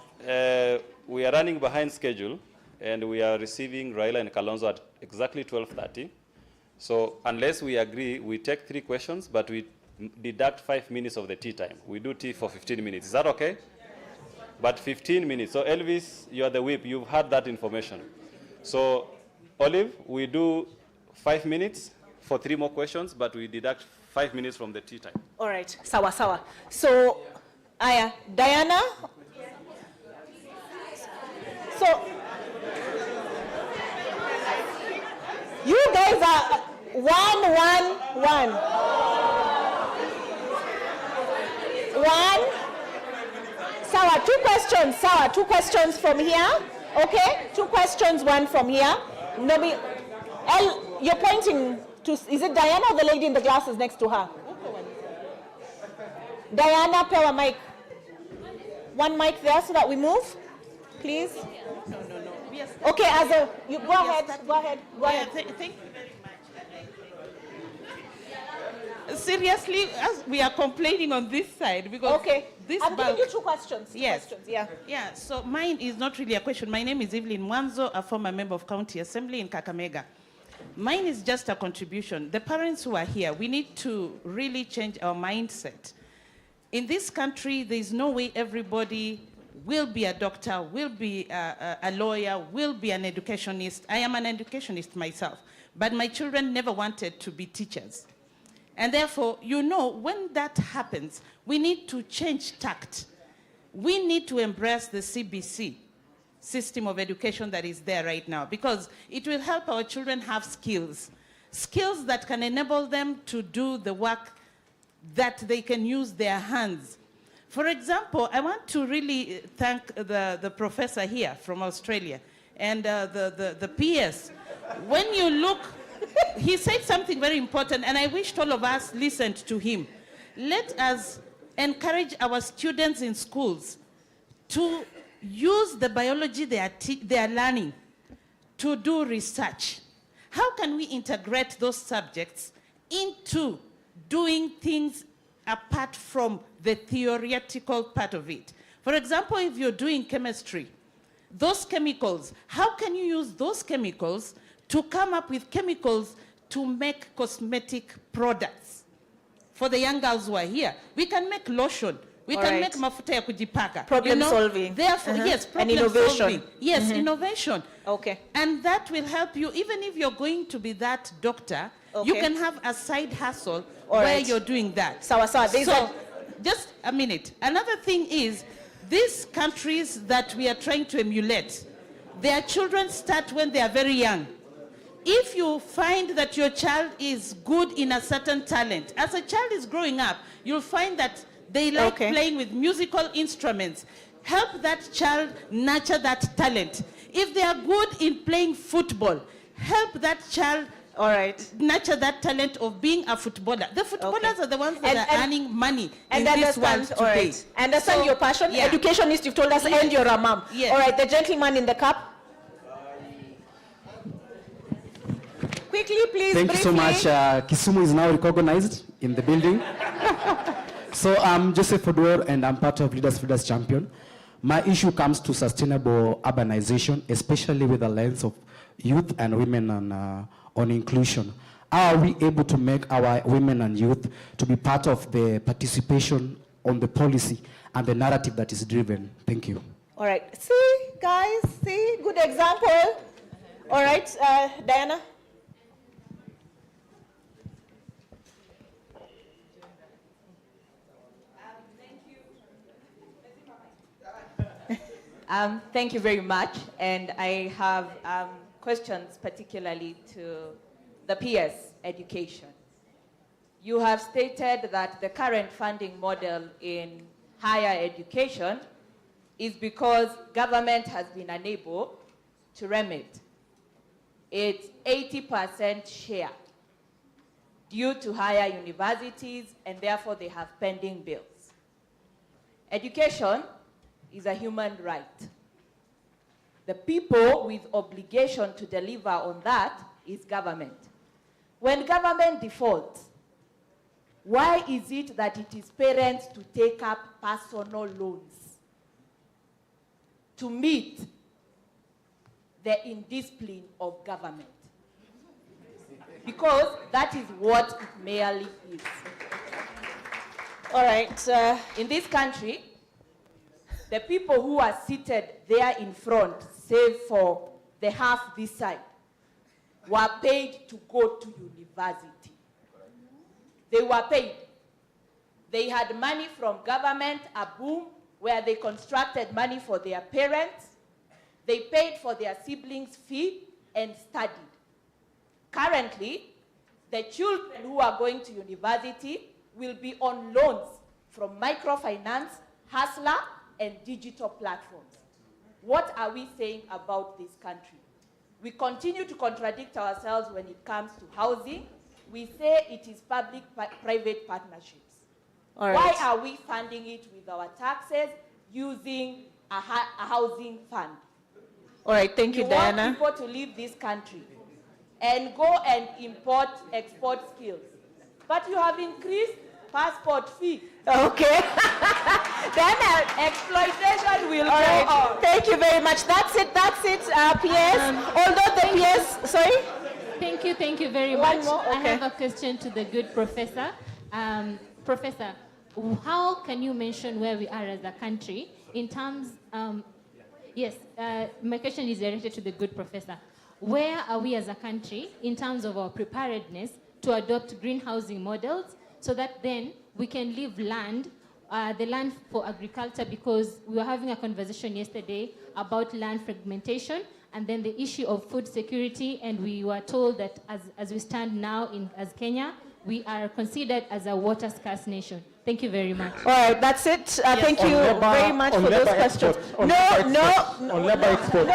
[SPEAKER 21] we are running behind schedule, and we are receiving Raila and Kalonzo at exactly 12:30. So unless we agree, we take 3 questions, but we deduct 5 minutes of the tea time. We do tea for 15 minutes. Is that okay? But 15 minutes. So Elvis, you are the whip. You've had that information. So Olive, we do 5 minutes for 3 more questions, but we deduct 5 minutes from the tea time.
[SPEAKER 2] All right, sawa sawa. So, Aya, Diana. So, you guys are 1-1-1. 1. Sawa, 2 questions. Sawa, 2 questions from here. Okay, 2 questions, 1 from here. Nobi, you're pointing to, is it Diana or the lady in the glasses next to her? Diana, power mic. 1 mic there so that we move, please.
[SPEAKER 22] No.
[SPEAKER 2] Okay, you go ahead. Go ahead.
[SPEAKER 22] Thank you very much. Seriously, as we are complaining on this side because this
[SPEAKER 2] I'm giving you 2 questions.
[SPEAKER 22] Yes.
[SPEAKER 2] Yeah.
[SPEAKER 22] So mine is not really a question. My name is Evelyn Mwanzo, a former member of County Assembly in Kakamega. Mine is just a contribution. The parents who are here, we need to really change our mindset. In this country, there is no way everybody will be a doctor, will be a lawyer, will be an educationist. I am an educationist myself, but my children never wanted to be teachers. And therefore, when that happens, we need to change tact. We need to embrace the CBC, system of education that is there right now, because it will help our children have skills that can enable them to do the work that they can use their hands. For example, I want to really thank the professor here from Australia and the PS. When you look, he said something very important, and I wished all of us listened to him. Let us encourage our students in schools to use the biology they are learning to do research. How can we integrate those subjects into doing things apart from the theoretical part of it? For example, if you're doing chemistry, those chemicals, how can you use those chemicals to come up with chemicals to make cosmetic products? For the young girls who are here, we can make lotion. We can make mafuta ya kujipaka.
[SPEAKER 2] Problem solving.
[SPEAKER 22] Therefore, yes, problem
[SPEAKER 2] and innovation.
[SPEAKER 22] Solving. Yes, innovation.
[SPEAKER 2] Okay.
[SPEAKER 22] And that will help you, even if you're going to be that doctor, you can have a side hustle where you're doing that.
[SPEAKER 2] So,
[SPEAKER 22] just a minute. Another thing is, these countries that we are trying to emulate, their children start when they are very young. If you find that your child is good in a certain talent, as a child is growing up, you'll find that they like playing with musical instruments. Help that child nurture that talent. If they are good in playing football, help that child nurture that talent of being a footballer. The footballers are the ones that are earning money in this world today.
[SPEAKER 2] I understand your passion.
[SPEAKER 22] Yeah.
[SPEAKER 2] Educationist, you've told us, and you're a mom.
[SPEAKER 22] Yes.
[SPEAKER 2] All right, the gentleman in the cup. Quickly, please,
[SPEAKER 23] Thank you so much. Kisumu is now recognized in the building. So I'm Joseph Odwor, and I'm part of Leaders Champion. My issue comes to sustainable urbanization, especially with the lens of youth and women on inclusion. How are we able to make our women and youth to be part of the participation on the policy and the narrative that is driven? Thank you.
[SPEAKER 2] All right. See, guys, see, good example. All right, Diana.
[SPEAKER 24] Thank you very much, and I have questions particularly to the PS education. You have stated that the current funding model in higher education is because government has been unable to remit its 80% share due to higher universities, and therefore they have pending bills. Education is a human right. The people with obligation to deliver on that is government. When government defaults, why is it that it is parents to take up personal loans to meet the indiscipline of government? Because that is what it merely is.
[SPEAKER 2] All right.
[SPEAKER 24] In this country, the people who are seated there in front, save for the half this side, were paid to go to university. They were paid. They had money from government, a boom, where they constructed money for their parents. They paid for their siblings' fee and studied. Currently, the children who are going to university will be on loans from microfinance, Hustler, and digital platforms. What are we saying about this country? We continue to contradict ourselves when it comes to housing. We say it is public-private partnerships.
[SPEAKER 2] All right.
[SPEAKER 24] Why are we funding it with our taxes using a housing fund?
[SPEAKER 2] All right, thank you, Diana.
[SPEAKER 24] You want people to leave this country and go and import, export skills. But you have increased passport fee.
[SPEAKER 2] Okay.
[SPEAKER 24] Then exploitation will
[SPEAKER 2] All
[SPEAKER 24] go
[SPEAKER 2] right.
[SPEAKER 24] on.
[SPEAKER 2] Thank you very much. That's it, PS. Although the PS, sorry?
[SPEAKER 1] Thank you very
[SPEAKER 2] One
[SPEAKER 1] much.
[SPEAKER 2] more,
[SPEAKER 1] I
[SPEAKER 2] okay.
[SPEAKER 1] have a question to the good professor. Professor, how can you mention where we are as a country in terms, yes, my question is directed to the good professor. Where are we as a country in terms of our preparedness to adopt green housing models so that then we can leave land, the land for agriculture, because we were having a conversation yesterday about land fragmentation and then the issue of food security, and we were told that as we stand now as Kenya, we are considered as a water scarce nation. Thank you very much.
[SPEAKER 2] All right, that's it. Thank you very much for those questions.
[SPEAKER 12] On labor export.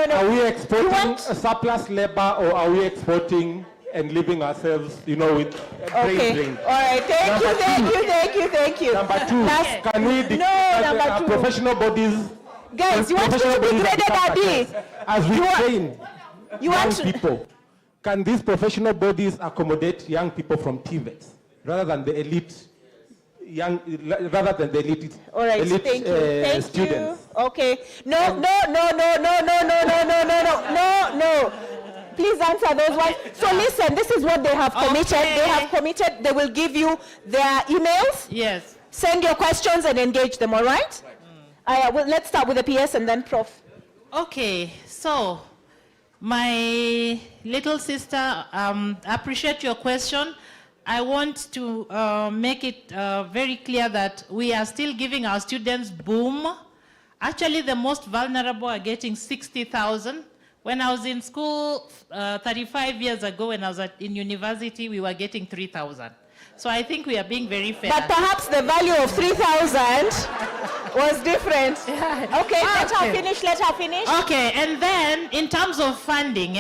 [SPEAKER 12] Are we exporting surplus labor, or are we exporting and leaving ourselves, with brain drain?
[SPEAKER 2] All right, thank you.
[SPEAKER 12] Number two, can we declare professional bodies?
[SPEAKER 2] Guys, you want to be degraded, Adi?
[SPEAKER 12] As we train young
[SPEAKER 2] to
[SPEAKER 12] people, can these professional bodies accommodate young people from TVETs rather than the elite?
[SPEAKER 2] All right,
[SPEAKER 12] elite
[SPEAKER 2] thank you.
[SPEAKER 12] Students.
[SPEAKER 2] Okay. No. Please answer those ones. So listen, this is what they have committed.
[SPEAKER 11] Okay.
[SPEAKER 2] They have committed. They will give you their emails.
[SPEAKER 11] Yes.
[SPEAKER 2] Send your questions and engage them. All right. Well, let's start with the PS and then Prof.
[SPEAKER 11] Okay, so my little sister, appreciate your question. I want to make it very clear that we are still giving our students boom. Actually, the most vulnerable are getting 60,000. When I was in school 35 years ago, when I was in university, we were getting 3,000. So I think we are being very fair.
[SPEAKER 2] But perhaps the value of 3,000 was different. Okay, let her finish.
[SPEAKER 11] Okay, and then in terms of funding,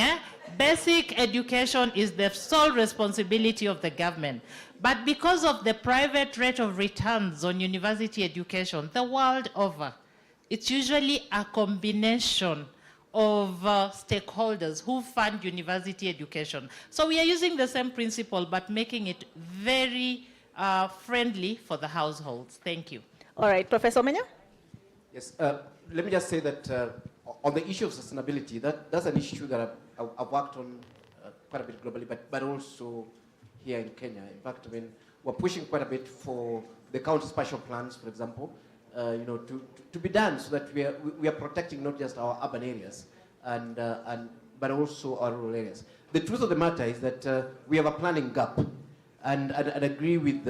[SPEAKER 11] basic education is the sole responsibility of the government. But because of the private rate of returns on university education, the world over, it's usually a combination of stakeholders who fund university education. So we are using the same principle, but making it very friendly for the households. Thank you.
[SPEAKER 2] All right, Professor Menya?
[SPEAKER 9] Yes, let me just say that on the issue of sustainability, that's an issue that I've worked on quite a bit globally, but also here in Kenya. In fact, we're pushing quite a bit for the county spatial plans, for example, to be done so that we are protecting not just our urban areas but also our rural areas. The truth of the matter is that we have a planning gap, and I agree with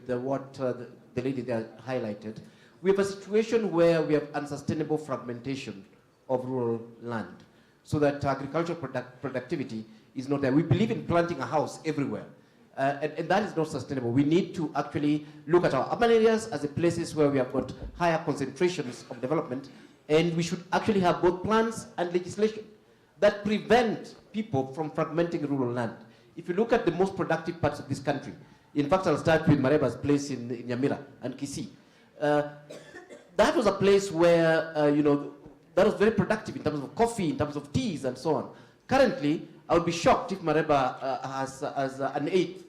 [SPEAKER 9] what the lady there highlighted. We have a situation where we have unsustainable fragmentation of rural land, so that agricultural productivity is not there. We believe in planting a house everywhere. And that is not sustainable. We need to actually look at our urban areas as the places where we have got higher concentrations of development, and we should actually have both plans and legislation that prevent people from fragmenting rural land. If you look at the most productive parts of this country, in fact, I'll start with Mareba's place in Nyamira and Kisii. that was a place where, that was very productive in terms of coffee, in terms of teas, and so on. Currently, I would be shocked if Mareba has an eighth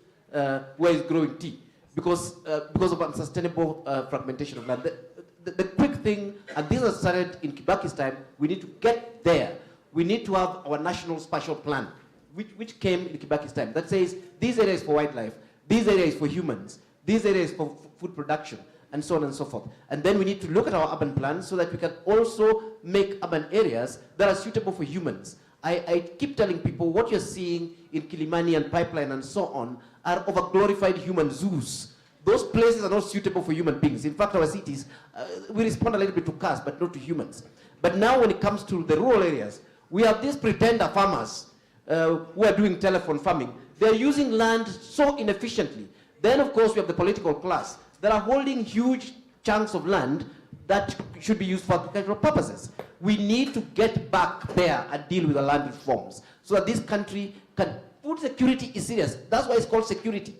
[SPEAKER 9] where he's growing tea because of unsustainable fragmentation of land. The quick thing, and this has started in Kibaki's time, we need to get there. We need to have our national spatial plan, which came in Kibaki's time, that says these areas for wildlife, these areas for humans, these areas for food production, and so on and so forth. And then we need to look at our urban plans so that we can also make urban areas that are suitable for humans. I keep telling people what you're seeing in Kilimani and Pipeline and so on are overglorified human zoos. Those places are not suitable for human beings. In fact, our cities, we respond a little bit to cars, but not to humans. But now when it comes to the rural areas, we have these pretender farmers who are doing telephone farming. They're using land so inefficiently. Then, of course, we have the political class that are holding huge chunks of land that should be used for agricultural purposes. We need to get back there and deal with the land reforms so that this country can, food security is serious. That's why it's called security.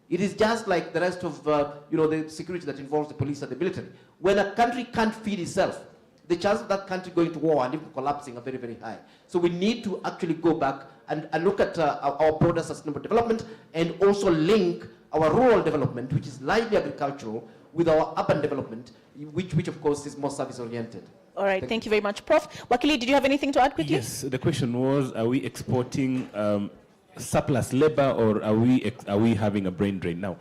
[SPEAKER 9] It is just like the rest of the security that involves the police and the military. When a country can't feed itself, the chances of that country going to war and even collapsing are very, very high. So we need to actually go back and look at our broader sustainable development and also link our rural development, which is largely agricultural, with our urban development, which of course is more service-oriented.
[SPEAKER 2] All right, thank you very much. Prof. Wakili, did you have anything to add quickly?
[SPEAKER 10] Yes, the question was, are we exporting surplus labor, or are we having a brain drain? Now,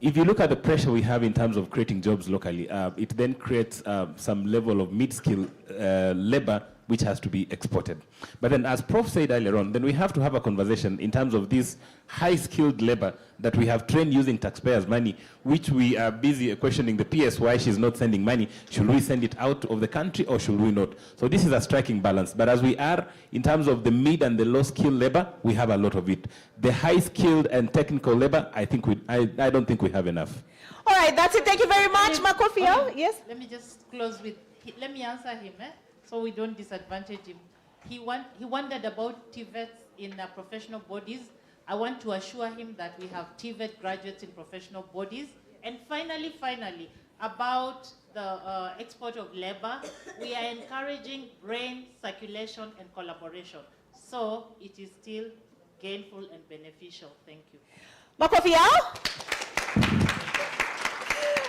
[SPEAKER 10] if you look at the pressure we have in terms of creating jobs locally, it then creates some level of mid-skill labor which has to be exported. But then, as Prof said earlier on, then we have to have a conversation in terms of this high-skilled labor that we have trained using taxpayers' money, which we are busy questioning the PS why she's not sending money. Should we send it out of the country or should we not? So this is a striking balance. But as we are, in terms of the mid and the low-skilled labor, we have a lot of it. The high-skilled and technical labor, I don't think we have enough.
[SPEAKER 2] All right, that's it. Thank you very much, Makofia. Yes?
[SPEAKER 11] Let me just close with, let me answer him, so we don't disadvantage him. He wondered about TVETs in professional bodies. I want to assure him that we have TVET graduates in professional bodies. And finally, about the export of labor, we are encouraging brain circulation and collaboration. So it is still gainful and beneficial. Thank you.
[SPEAKER 2] Makofia?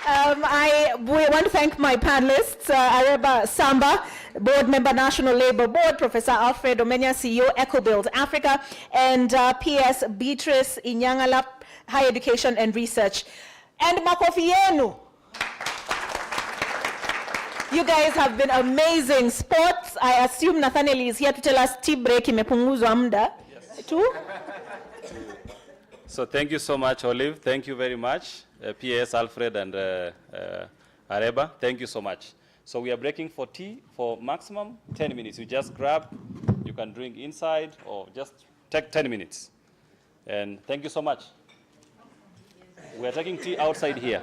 [SPEAKER 2] I want to thank my panelists, Areba Samba, Board Member, National Labour Board, Professor Alfred Omenya, CEO, EcoBuild Africa, and PS Beatrice Inyangala, Higher Education and Research. And Makofi yenu. You guys have been amazing. Sports, I assume Nathaniel is here to tell us tea break imepunguzwa muda. Yes. Too?
[SPEAKER 21] So thank you so much, Olive. Thank you very much, PS, Alfred, and Areba. Thank you so much. So we are breaking for tea for maximum 10 minutes. You just grab, you can drink inside, or just take 10 minutes. And thank you so much. We are taking tea outside here.